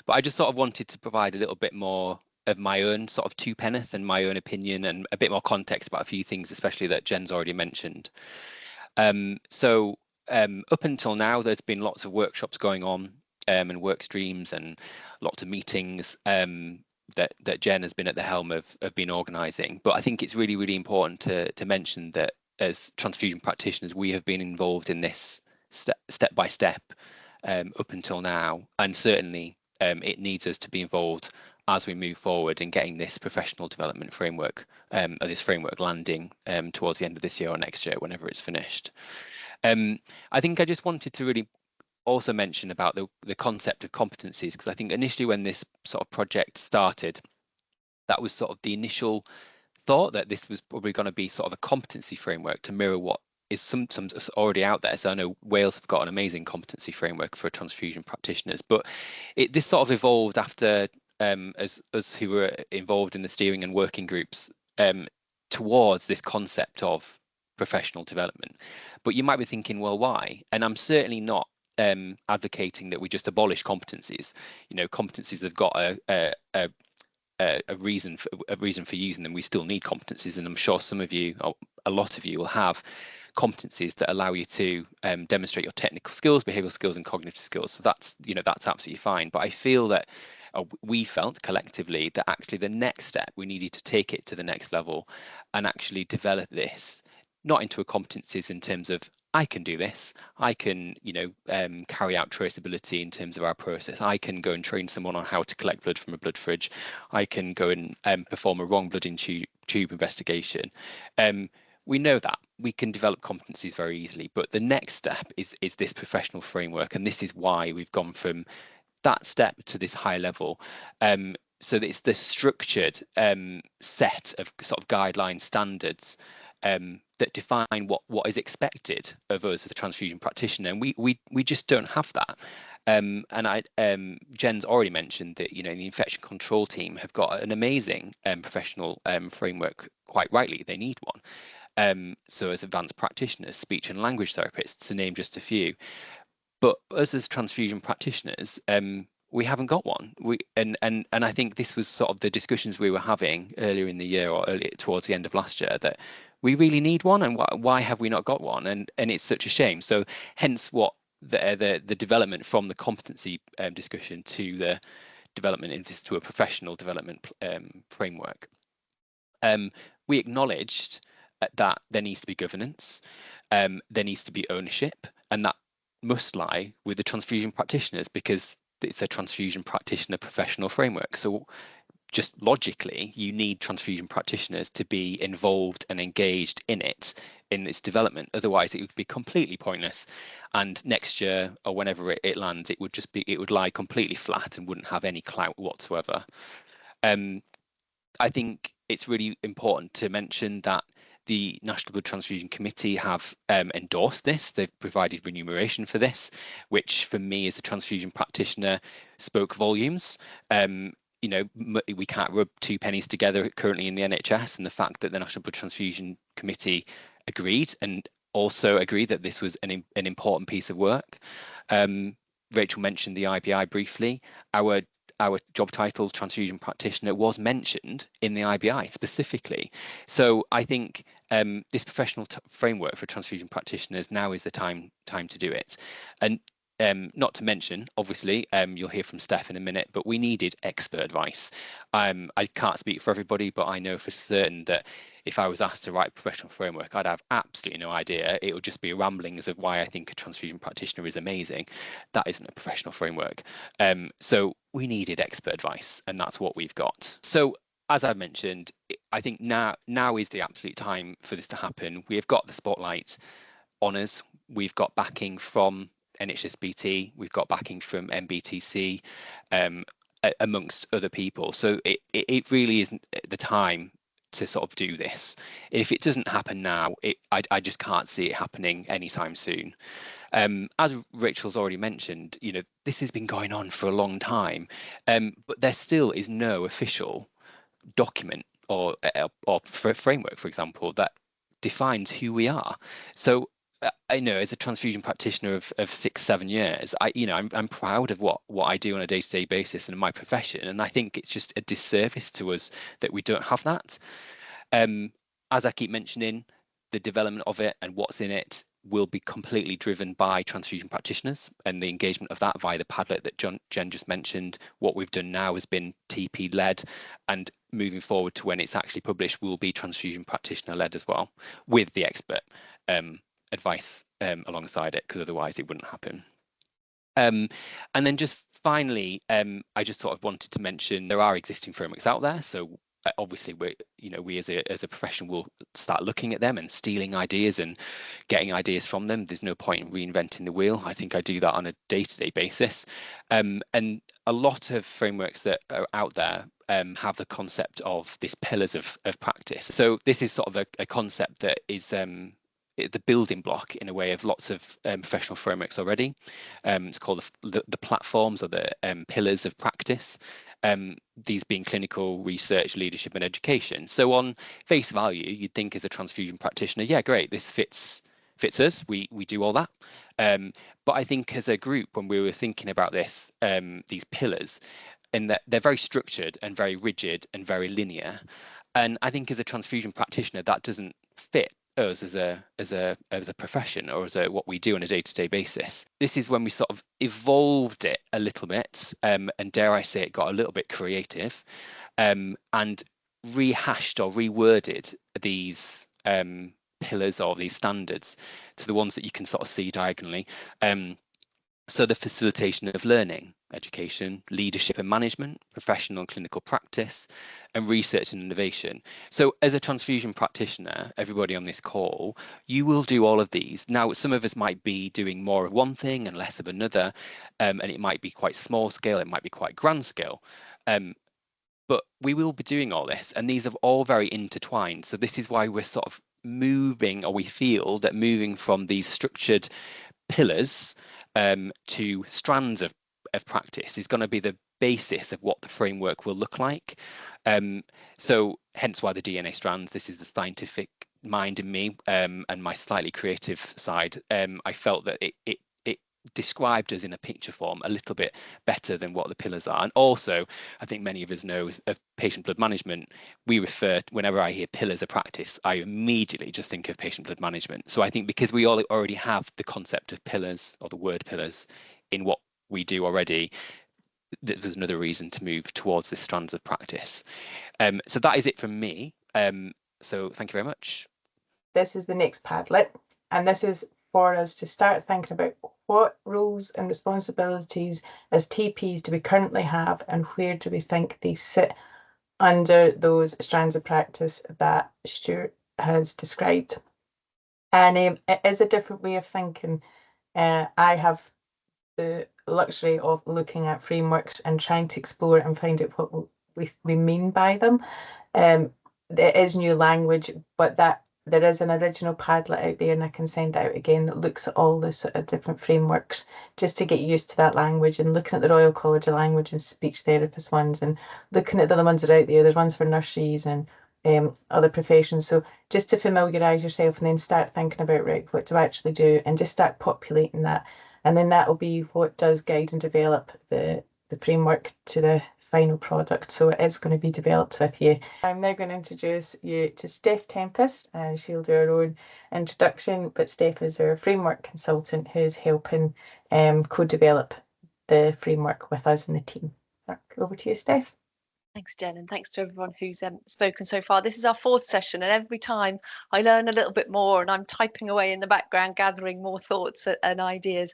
But I just sort of wanted to provide a little bit more of my own sort of two penneth and my own opinion and a bit more context about a few things, especially that Jen's already mentioned. So up until now, there's been lots of workshops going on and work streams and lots of meetings that Jen has been at the helm of been organising. But I think it's really, really important to mention that as transfusion practitioners, we have been involved in this step by step up until now, and certainly it needs us to be involved as we move forward in getting this professional development framework, or this framework landing towards the end of this year or next year, whenever it's finished. I think I just wanted to really also mention about the concept of competencies, because I think initially when this sort of project started, that was sort of the initial thought, that this was probably going to be sort of a competency framework to mirror what is some already out there. So I know Wales have got an amazing competency framework for transfusion practitioners, but this sort of evolved after as us who were involved in the steering and working groups towards this concept of professional development. But you might be thinking, well, why? And I'm certainly not advocating that we just abolish competencies. You know, competencies have got a reason for using them. We still need competencies, and I'm sure some of you, or a lot of you, will have competencies that allow you to demonstrate your technical skills, behavioral skills, and cognitive skills. So that's absolutely fine. But I feel that we felt collectively that actually the next step, we needed to take it to the next level and actually develop this not into a competencies in terms of I can do this, I can, carry out traceability in terms of our process, I can go and train someone on how to collect blood from a blood fridge, I can go and perform a wrong blood in tube investigation. We know that we can develop competencies very easily, but the next step is this professional framework, and this is why we've gone from that step to this high level. So it's the structured set of sort of guideline standards that define what is expected of us as a transfusion practitioner, and we just don't have that. And Jen's already mentioned that the infection control team have got an amazing professional framework. Quite rightly, they need one. So as advanced practitioners, speech and language therapists, to name just a few. But us as transfusion practitioners, we haven't got one. And I think this was sort of the discussions we were having earlier in the year, or earlier towards the end of last year, that we really need one, and why have we not got one? And it's such a shame. So hence what the development from the competency discussion to the development into a professional development framework. We acknowledged that there needs to be governance, there needs to be ownership, and that must lie with the transfusion practitioners, because it's a transfusion practitioner professional framework. So just logically, you need transfusion practitioners to be involved and engaged in its development. Otherwise, it would be completely pointless. And next year, or whenever it lands, it would lie completely flat and wouldn't have any clout whatsoever. I think it's really important to mention that the National Blood Transfusion Committee have endorsed this. They've provided remuneration for this, which for me as a transfusion practitioner spoke volumes. We can't rub two pennies together currently in the NHS, and the fact that the National Blood Transfusion Committee agreed, and also agreed that this was an important piece of work. Rachel mentioned the IBI briefly. Our job title, transfusion practitioner, was mentioned in the IBI specifically. So I think this professional framework for transfusion practitioners, now is the time to do it. And not to mention, obviously, you'll hear from Steph in a minute, but we needed expert advice. I can't speak for everybody, but I know for certain that if I was asked to write a professional framework, I'd have absolutely no idea. It would just be ramblings of why I think a transfusion practitioner is amazing. That isn't a professional framework. So we needed expert advice, and that's what we've got. So as I mentioned, I think now is the absolute time for this to happen. We have got the spotlight on us. We've got backing from NHSBT, we've got backing from MBTC, amongst other people. So it really isn't the time to sort of do this. If it doesn't happen now, I just can't see it happening anytime soon. As Rachel's already mentioned, this has been going on for a long time, but there still is no official document or framework, for example, that defines who we are. So I know as a transfusion practitioner of 6-7 years, I'm proud of what I do on a day-to-day basis in my profession, and I think it's just a disservice to us that we don't have that. As I keep mentioning, the development of it and what's in it will be completely driven by transfusion practitioners and the engagement of that via the Padlet that Jen just mentioned. What we've done now has been TP led, and moving forward to when it's actually published will be transfusion practitioner led as well, with the expert advice alongside it, because otherwise it wouldn't happen. And then just finally, I just sort of wanted to mention there are existing frameworks out there. So obviously, we as a profession will start looking at them and stealing ideas and getting ideas from them. There's no point in reinventing the wheel. I think I do that on a day-to-day basis. And a lot of frameworks that are out there have the concept of this pillars of practice. So this is sort of a concept that is the building block in a way of lots of professional frameworks already. It's called the platforms or the pillars of practice. These being clinical, research, leadership, and education. So on face value, you'd think as a transfusion practitioner, yeah, great, this fits us. We do all that. But I think as a group, when we were thinking about this, these pillars, in that they're very structured and very rigid and very linear. And I think as a transfusion practitioner, that doesn't fit us as a profession or as what we do on a day-to-day basis. This is when we sort of evolved it a little bit, and dare I say it, got a little bit creative, and rehashed or reworded these pillars or these standards to the ones that you can sort of see diagonally. So the facilitation of learning, education, leadership and management, professional and clinical practice, and research and innovation. So as a transfusion practitioner, everybody on this call, you will do all of these. Now, some of us might be doing more of one thing and less of another, and it might be quite small scale, it might be quite grand scale. But we will be doing all this, and these are all very intertwined. So this is why we're sort of moving, or we feel that moving from these structured pillars to strands of practice is going to be the basis of what the framework will look like. So hence why the DNA strands. This is the scientific mind in me, and my slightly creative side. I felt that it described us in a picture form a little bit better than what the pillars are. And also, I think many of us know of patient blood management, we refer, whenever I hear pillars of practice, I immediately just think of patient blood management. So I think because we all already have the concept of pillars or the word pillars in what we do already, there's another reason to move towards this strands of practice. So that is it from me. So thank you very much. This is the next Padlet, and this is for us to start thinking about what roles and responsibilities as TPs do we currently have, and where do we think they sit under those strands of practice that Stuart has described. And it is a different way of thinking. I have the luxury of looking at frameworks and trying to explore and find out what we mean by them. There is new language, but that there is an original Padlet out there, and I can send it out again, that looks at all the sort of different frameworks just to get used to that language, and looking at the Royal College of Language and Speech Therapist ones, and looking at the other ones that are out there. There's ones for nurses and other professions. So just to familiarise yourself and then start thinking about, right, what do I actually do, and just start populating that. And then that will be what does guide and develop the framework to the final product. So it is going to be developed with you. I'm now going to introduce you to Steph Tempest, and she'll do her own introduction, but Steph is our framework consultant who's helping co-develop the framework with us in the team. Over to you, Steph. Thanks, Jen, and thanks to everyone who's spoken so far. This is our fourth session, and every time I learn a little bit more, and I'm typing away in the background, gathering more thoughts and ideas.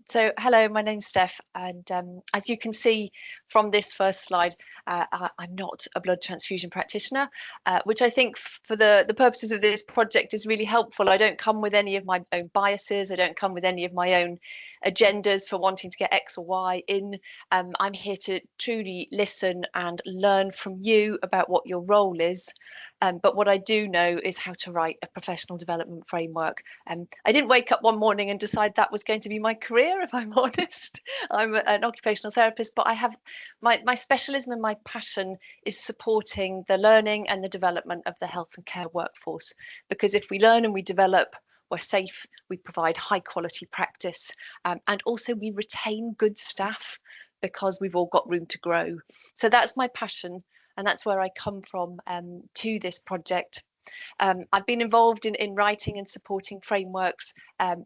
So hello, my name's Steph, and as you can see from this first slide, I'm not a blood transfusion practitioner, which I think for the purposes of this project is really helpful. I don't come with any of my own biases. I don't come with any of my own agendas for wanting to get X or Y in. I'm here to truly listen and learn from you about what your role is. But what I do know is how to write a professional development framework. I didn't wake up one morning and decide that was going to be my career, if I'm honest. I'm an occupational therapist, but I have my specialism and my passion is supporting the learning and the development of the health and care workforce. Because if we learn and we develop, we're safe, we provide high quality practice, and also we retain good staff because we've all got room to grow. So that's my passion, and that's where I come from to this project. I've been involved in writing and supporting frameworks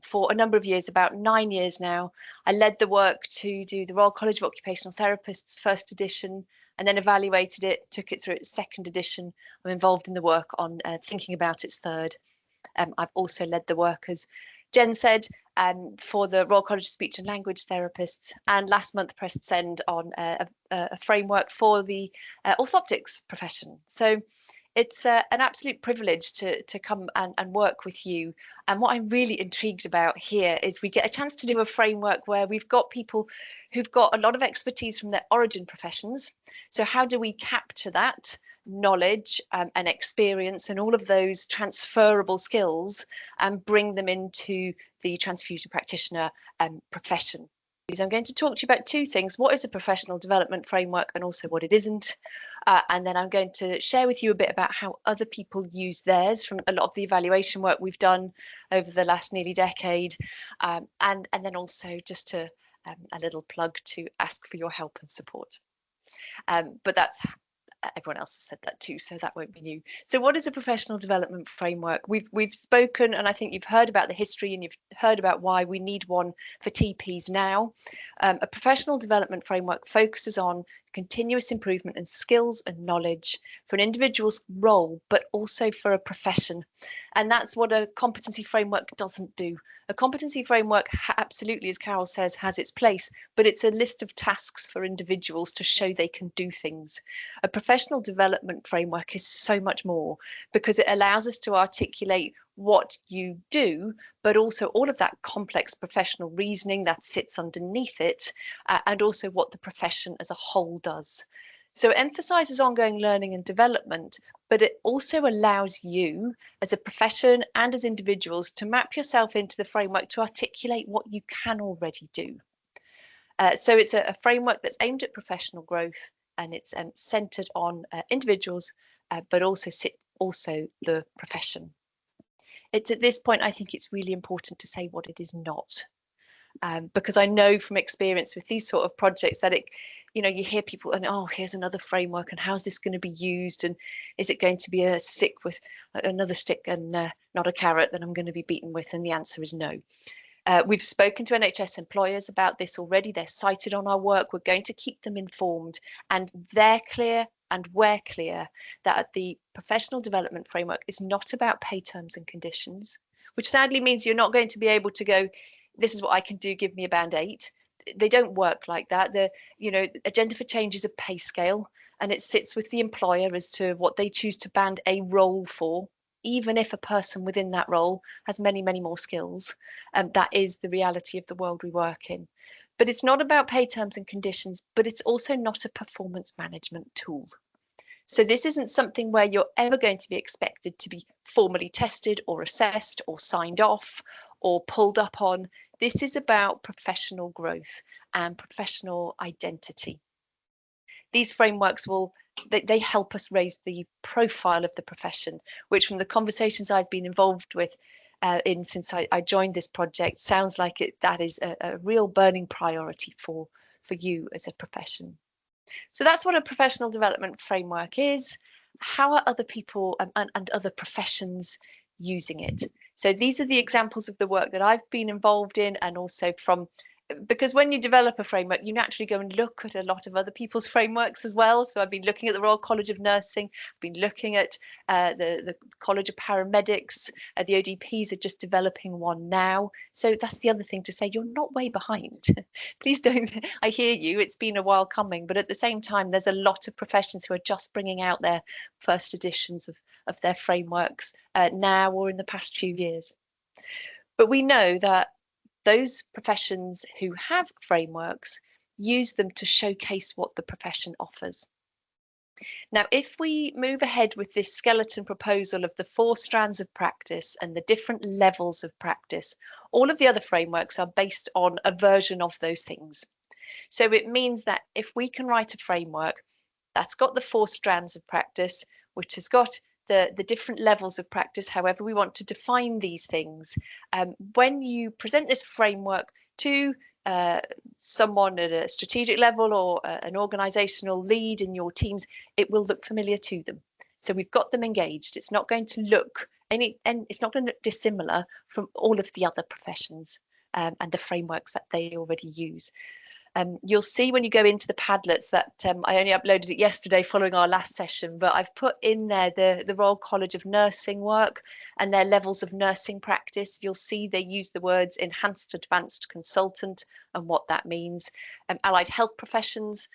for a number of years, about 9 years now. I led the work to do the Royal College of Occupational Therapists first edition, and then evaluated it, took it through its second edition. I'm involved in the work on thinking about its third. I've also led the work, as Jen said, for the Royal College of Speech and Language Therapists, and last month pressed send on a framework for the orthoptics profession. So it's an absolute privilege to come and work with you. And what I'm really intrigued about here is we get a chance to do a framework where we've got people who've got a lot of expertise from their origin professions. So how do we capture that knowledge and experience and all of those transferable skills and bring them into the transfusion practitioner profession? I'm going to talk to you about two things: what is a professional development framework and also what it isn't. And then I'm going to share with you a bit about how other people use theirs from a lot of the evaluation work we've done over the last nearly decade. And then also just a little plug to ask for your help and support. But that's everyone else has said that too, so that won't be new. So what is a professional development framework? We've spoken, and I think you've heard about the history and you've heard about why we need one for TPs now. A professional development framework focuses on continuous improvement in skills and knowledge for an individual's role, but also for a profession. And that's what a competency framework doesn't do. A competency framework absolutely, as Carol says, has its place, but it's a list of tasks for individuals to show they can do things. A professional development framework is so much more, because it allows us to articulate what you do, but also all of that complex professional reasoning that sits underneath it, and also what the profession as a whole does. So it emphasizes ongoing learning and development, but it also allows you as a profession and as individuals to map yourself into the framework to articulate what you can already do. So it's a framework that's aimed at professional growth, and it's centered on individuals, but also the profession. It's at this point, I think it's really important to say what it is not. Because I know from experience with these sort of projects that you hear people and, oh, here's another framework, and how's this going to be used, and is it going to be a stick with another stick and not a carrot that I'm going to be beaten with? And the answer is no. We've spoken to NHS employers about this already. They're cited on our work. We're going to keep them informed, and they're clear and we're clear that the professional development framework is not about pay terms and conditions, which sadly means you're not going to be able to go, this is what I can do, give me a band 8. They don't work like that. Agenda for Change is a pay scale, and it sits with the employer as to what they choose to band a role for, even if a person within that role has many, many more skills. That is the reality of the world we work in. But it's not about pay terms and conditions, but it's also not a performance management tool. So this isn't something where you're ever going to be expected to be formally tested or assessed or signed off or pulled up on. This is about professional growth and professional identity. These frameworks they help us raise the profile of the profession, which from the conversations I've been involved with since I joined this project, sounds like that is a real burning priority for you as a profession. So that's what a professional development framework is. How are other people and other professions using it? So these are the examples of the work that I've been involved in, and also because when you develop a framework, you naturally go and look at a lot of other people's frameworks as well. So I've been looking at the Royal College of Nursing, I've been looking at the College of Paramedics, the ODPs are just developing one now. So that's the other thing to say, you're not way behind. Please don't, I hear you, it's been a while coming, but at the same time, there's a lot of professions who are just bringing out their first editions of their frameworks now or in the past few years. But we know that those professions who have frameworks use them to showcase what the profession offers. Now, if we move ahead with this skeleton proposal of the 4 strands of practice and the different levels of practice, all of the other frameworks are based on a version of those things. So it means that if we can write a framework that's got the 4 strands of practice, which has got the different levels of practice, however we want to define these things, when you present this framework to someone at a strategic level or an organizational lead in your teams, it will look familiar to them. So we've got them engaged. It's not going to look it's not going to look dissimilar from all of the other professions and the frameworks that they already use. You'll see when you go into the Padlets that I only uploaded it yesterday following our last session, but I've put in there the Royal College of Nursing work and their levels of nursing practice. You'll see they use the words enhanced advanced consultant and what that means. Allied health professions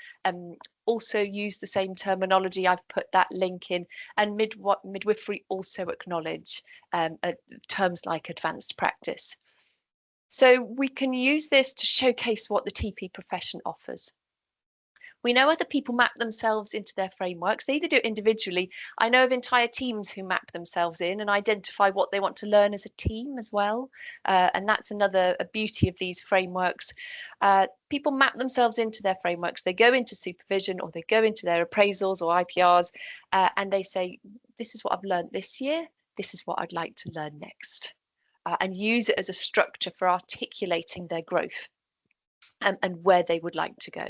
also use the same terminology. I've put that link in, and midwifery also acknowledge terms like advanced practice. So we can use this to showcase what the TP profession offers. We know other people map themselves into their frameworks. They either do it individually. I know of entire teams who map themselves in and identify what they want to learn as a team as well. And that's another beauty of these frameworks. People map themselves into their frameworks. They go into supervision or they go into their appraisals or IPRs and they say, this is what I've learned this year. This is what I'd like to learn next. And use it as a structure for articulating their growth and where they would like to go.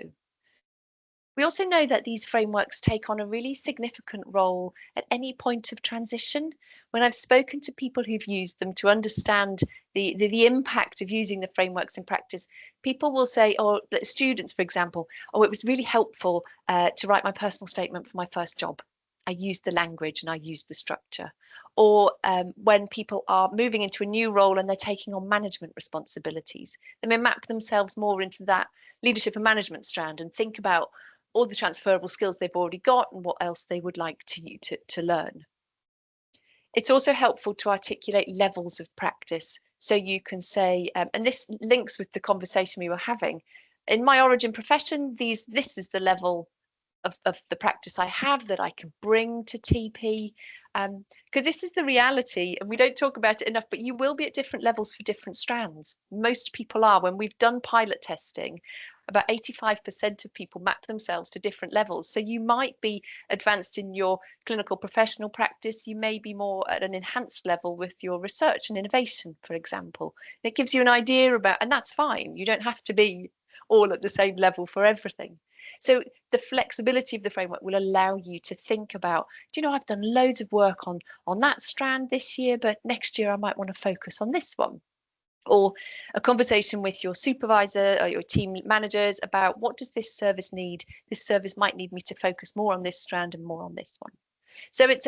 We also know that these frameworks take on a really significant role at any point of transition. When I've spoken to people who've used them to understand the impact of using the frameworks in practice, people will say, or students, for example, oh, it was really helpful to write my personal statement for my first job. I used the language and I used the structure. Or when people are moving into a new role and they're taking on management responsibilities, they may map themselves more into that leadership and management strand and think about all the transferable skills they've already got and what else they would like to learn. It's also helpful to articulate levels of practice. So you can say, and this links with the conversation we were having, in my origin profession, this is the level of the practice I have that I can bring to TP, because this is the reality and we don't talk about it enough, but you will be at different levels for different strands. Most people are. When we've done pilot testing, about 85% of people map themselves to different levels. So you might be advanced in your clinical professional practice. You may be more at an enhanced level with your research and innovation, for example. It gives you an idea about, and that's fine. You don't have to be all at the same level for everything. So the flexibility of the framework will allow you to think about, do you know, I've done loads of work on that strand this year, but next year I might want to focus on this one. Or a conversation with your supervisor or your team managers about what does this service need? This service might need me to focus more on this strand and more on this one. So it's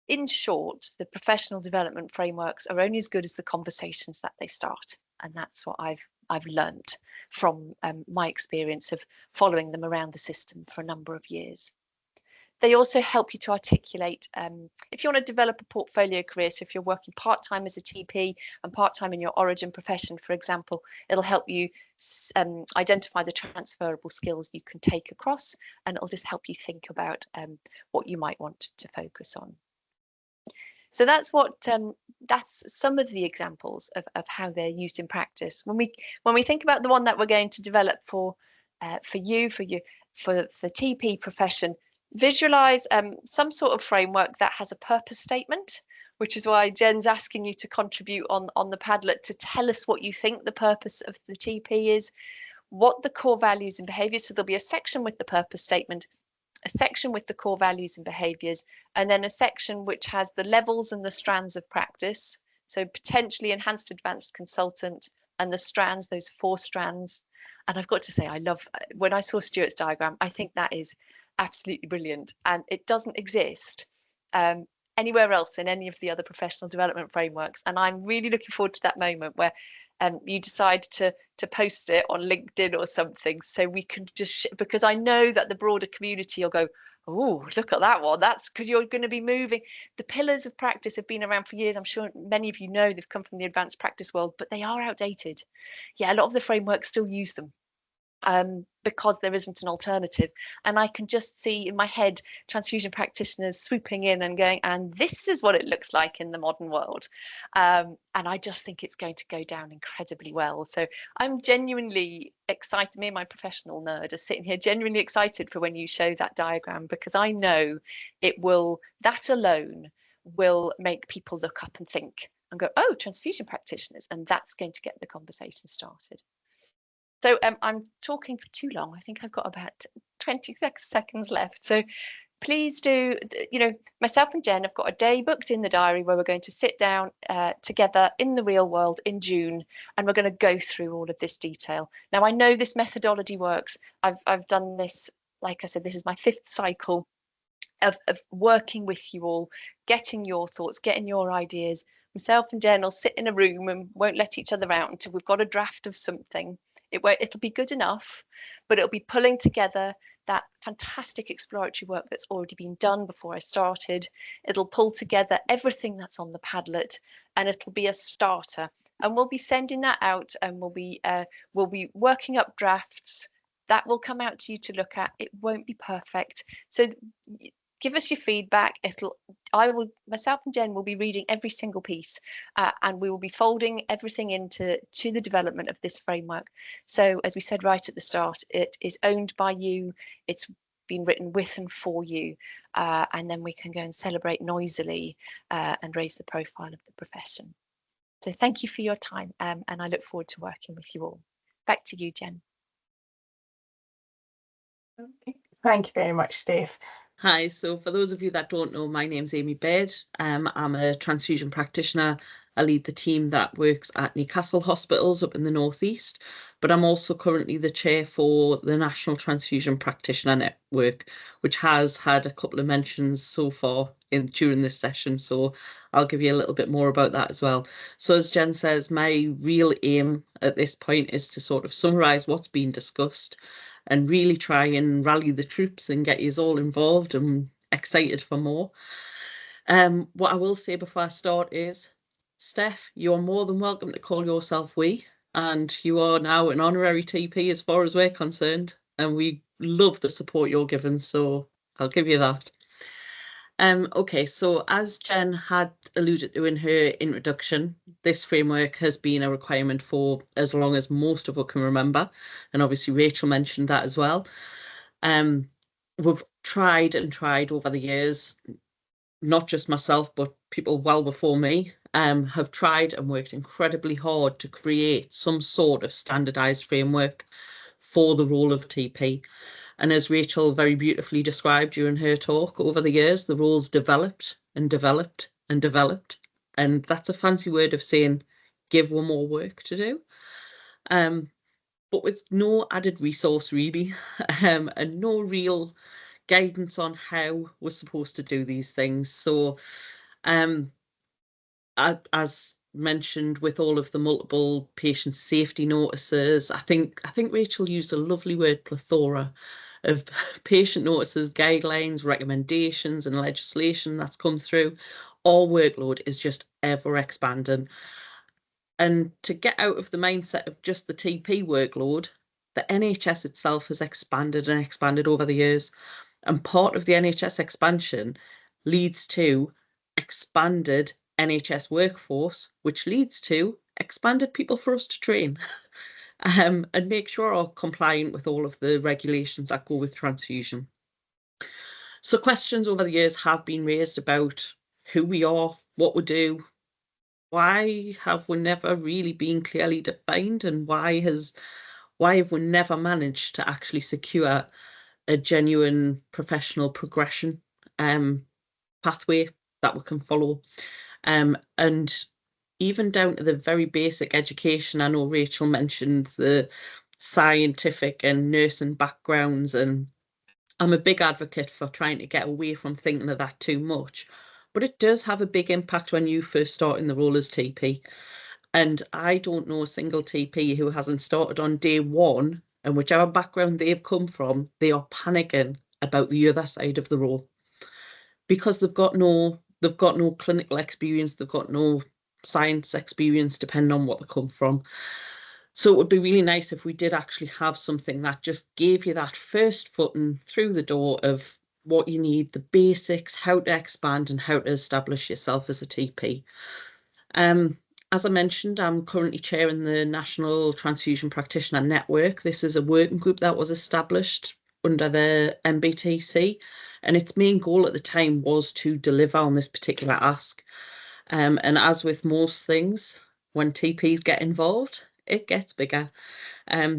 in short, the professional development frameworks are only as good as the conversations that they start. And that's what I've learned from my experience of following them around the system for a number of years. They also help you to articulate, if you want to develop a portfolio career, so if you're working part-time as a TP and part-time in your origin profession, for example, it'll help you identify the transferable skills you can take across, and it'll just help you think about what you might want to focus on. So that's some of the examples of how they're used in practice. When we think about the one that we're going to develop for the TP profession, visualize some sort of framework that has a purpose statement, which is why Jen's asking you to contribute on the Padlet to tell us what you think the purpose of the TP is, what the core values and behaviors. So there'll be a section with the purpose statement, a section with the core values and behaviors, and then a section which has the levels and the strands of practice. So potentially enhanced advanced consultant and the strands, those 4 strands. And I've got to say, I love, when I saw Stuart's diagram, I think that is absolutely brilliant. And it doesn't exist anywhere else in any of the other professional development frameworks. And I'm really looking forward to that moment where you decide to post it on LinkedIn or something, so we can just because I know that the broader community will go, oh, look at that one. That's because you're going to be moving. The pillars of practice have been around for years. I'm sure many of you know they've come from the advanced practice world, but they are outdated. Yeah, a lot of the frameworks still use them because there isn't an alternative. And I can just see in my head transfusion practitioners swooping in and going, and this is what it looks like in the modern world. And I just think it's going to go down incredibly well. So I'm genuinely excited. Me and my professional nerd are sitting here genuinely excited for when you show that diagram, because I know it will, that alone will make people look up and think and go, oh, transfusion practitioners, and that's going to get the conversation started. So I'm talking for too long. I think I've got about 20 seconds left. So please do, myself and Jen have got a day booked in the diary where we're going to sit down together in the real world in June, and we're going to go through all of this detail. Now, I know this methodology works. I've done this, like I said, this is my 5th cycle of working with you all, getting your thoughts, getting your ideas. Myself and Jen will sit in a room and won't let each other out until we've got a draft of something. It'll be good enough, but it'll be pulling together that fantastic exploratory work that's already been done before I started. It'll pull together everything that's on the Padlet, and it'll be a starter. And we'll be sending that out, and we'll be working up drafts that will come out to you to look at. It won't be perfect, so give us your feedback. Myself and Jen will be reading every single piece, and we will be folding everything into the development of this framework. So, as we said right at the start, it is owned by you. It's been written with and for you, and then we can go and celebrate noisily and raise the profile of the profession. So, thank you for your time, and I look forward to working with you all. Back to you, Jen. Thank you very much, Steph. Hi, so for those of you that don't know, my name's Amy Baird. I'm a transfusion practitioner. I lead the team that works at Newcastle Hospitals up in the northeast, but I'm also currently the chair for the National Transfusion Practitioner Network, which has had a couple of mentions so far during this session, so I'll give you a little bit more about that as well. So as Jen says, my real aim at this point is to sort of summarise what's been discussed and really try and rally the troops and get you all involved and excited for more. What I will say before I start is, Steph, you're more than welcome to call yourself we, and you are now an honorary TP as far as we're concerned, and we love the support you're given, so I'll give you that. Okay, so as Jen had alluded to in her introduction, this framework has been a requirement for as long as most of us can remember, and obviously Rachel mentioned that as well. We've tried and tried over the years, not just myself, but people well before me, have tried and worked incredibly hard to create some sort of standardized framework for the role of TP. And as Rachel very beautifully described during her talk, over the years, the roles developed and developed and developed. And that's a fancy word of saying, give one more work to do. But with no added resource really, and no real guidance on how we're supposed to do these things. So as mentioned, with all of the multiple patient safety notices, I think Rachel used a lovely word, plethora of patient notices, guidelines, recommendations and legislation that's come through. Our workload is just ever expanding. And to get out of the mindset of just the TP workload, the NHS itself has expanded and expanded over the years. And part of the NHS expansion leads to expanded NHS workforce, which leads to expanded people for us to train and make sure are compliant with all of the regulations that go with transfusion. So questions over the years have been raised about who we are, what we do, why have we never really been clearly defined, and why have we never managed to actually secure a genuine professional progression pathway that we can follow. And even down to the very basic education, I know Rachel mentioned the scientific and nursing backgrounds, and I'm a big advocate for trying to get away from thinking of that too much, but it does have a big impact when you first start in the role as TP. And I don't know a single TP who hasn't started on day one, and whichever background they've come from, they are panicking about the other side of the role because they've got no clinical experience, they've got no science experience, depending on what they come from. So it would be really nice if we did actually have something that just gave you that first footing through the door of what you need, the basics, how to expand and how to establish yourself as a TP. As I mentioned, I'm currently chairing the National Transfusion Practitioner Network. This is a working group that was established under the NBTC, and its main goal at the time was to deliver on this particular ask. And as with most things, when TPs get involved, it gets bigger.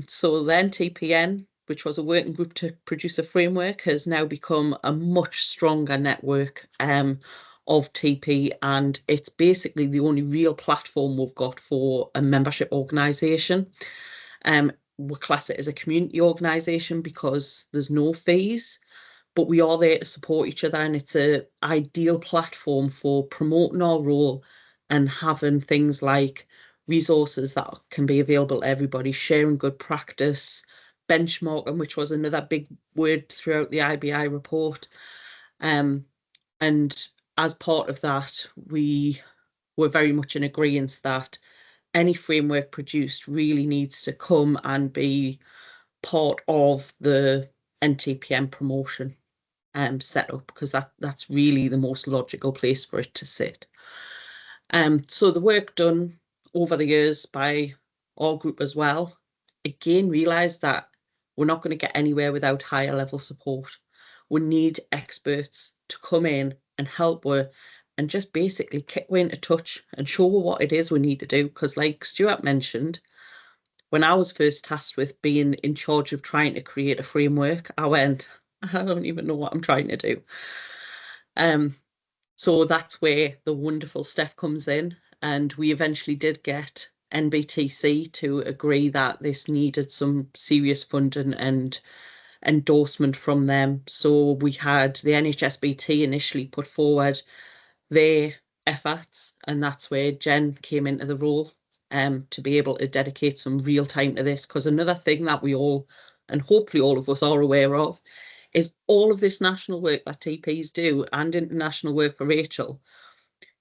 So then TPN which was a working group to produce a framework, has now become a much stronger network of TP, and it's basically the only real platform we've got for a membership organisation. We class it as a community organisation because there's no fees, but we are there to support each other, and it's an ideal platform for promoting our role and having things like resources that can be available to everybody, sharing good practice, benchmarking, which was another big word throughout the IBI report. And as part of that, we were very much in agreement that any framework produced really needs to come and be part of the NTPM promotion set up, because that's really the most logical place for it to sit. So the work done over the years by our group as well, again, realised that we're not going to get anywhere without higher level support. We need experts to come in and help her and just basically kick her into touch and show her what it is we need to do. Because like Stuart mentioned, when I was first tasked with being in charge of trying to create a framework, I went, I don't even know what I'm trying to do. So that's where the wonderful Steph comes in, and we eventually did get NBTC to agree that this needed some serious funding and endorsement from them. So we had the NHSBT initially put forward their efforts, and that's where Jen came into the role to be able to dedicate some real time to this. Because another thing that we all, and hopefully all of us, are aware of is all of this national work that TPs do and international work for Rachel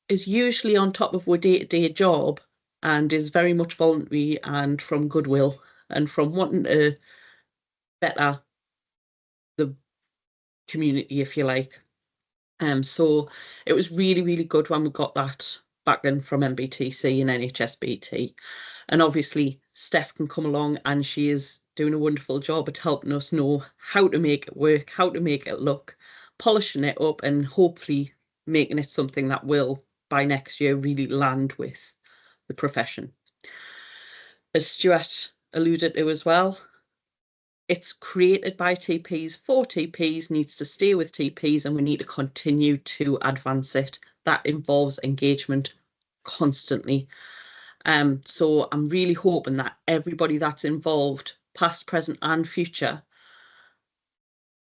is usually on top of our day-to-day job, and is very much voluntary and from goodwill and from wanting to better the community, if you like. So it was really, really good when we got that backing from NBTC and NHSBT. And obviously Steph can come along, and she is doing a wonderful job at helping us know how to make it work, how to make it look, polishing it up, and hopefully making it something that will, by next year, really land with the profession. As Stuart alluded to as well, it's created by TPs for TPs, needs to stay with TPs, and we need to continue to advance it. That involves engagement constantly. So I'm really hoping that everybody that's involved, past, present and future,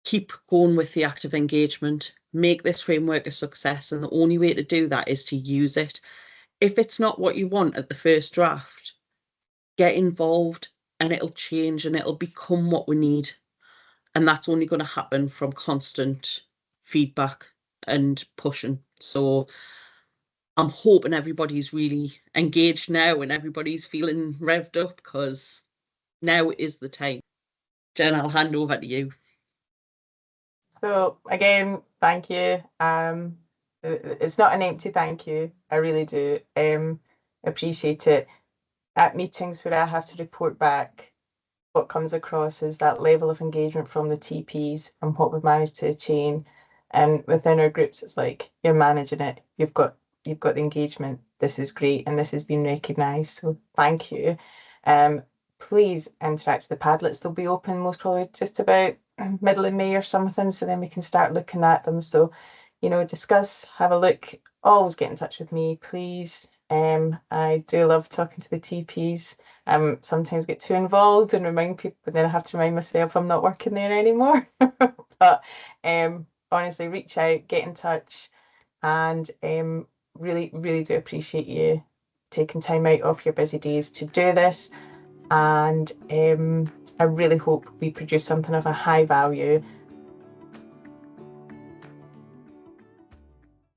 keep going with the active engagement, make this framework a success, and the only way to do that is to use it. If it's not what you want at the first draft, get involved and it'll change and it'll become what we need. And that's only going to happen from constant feedback and pushing. So I'm hoping everybody's really engaged now and everybody's feeling revved up, because now is the time. Jen, I'll hand over to you. So again, thank you. It's not an empty thank you. I really do appreciate it. At meetings where I have to report back, what comes across is that level of engagement from the TPs and what we've managed to achieve. And within our groups, it's like, you're managing it. You've got the engagement. This is great, and this has been recognised. So thank you. Please interact with the Padlets. They'll be open most probably just about middle of May or something. So then we can start looking at them. So, you know, discuss, have a look. Always get in touch with me, please. I do love talking to the TPs. Sometimes get too involved and remind people, but then I have to remind myself I'm not working there anymore. But honestly, reach out, get in touch, and really, really do appreciate you taking time out of your busy days to do this. And I really hope we produce something of a high value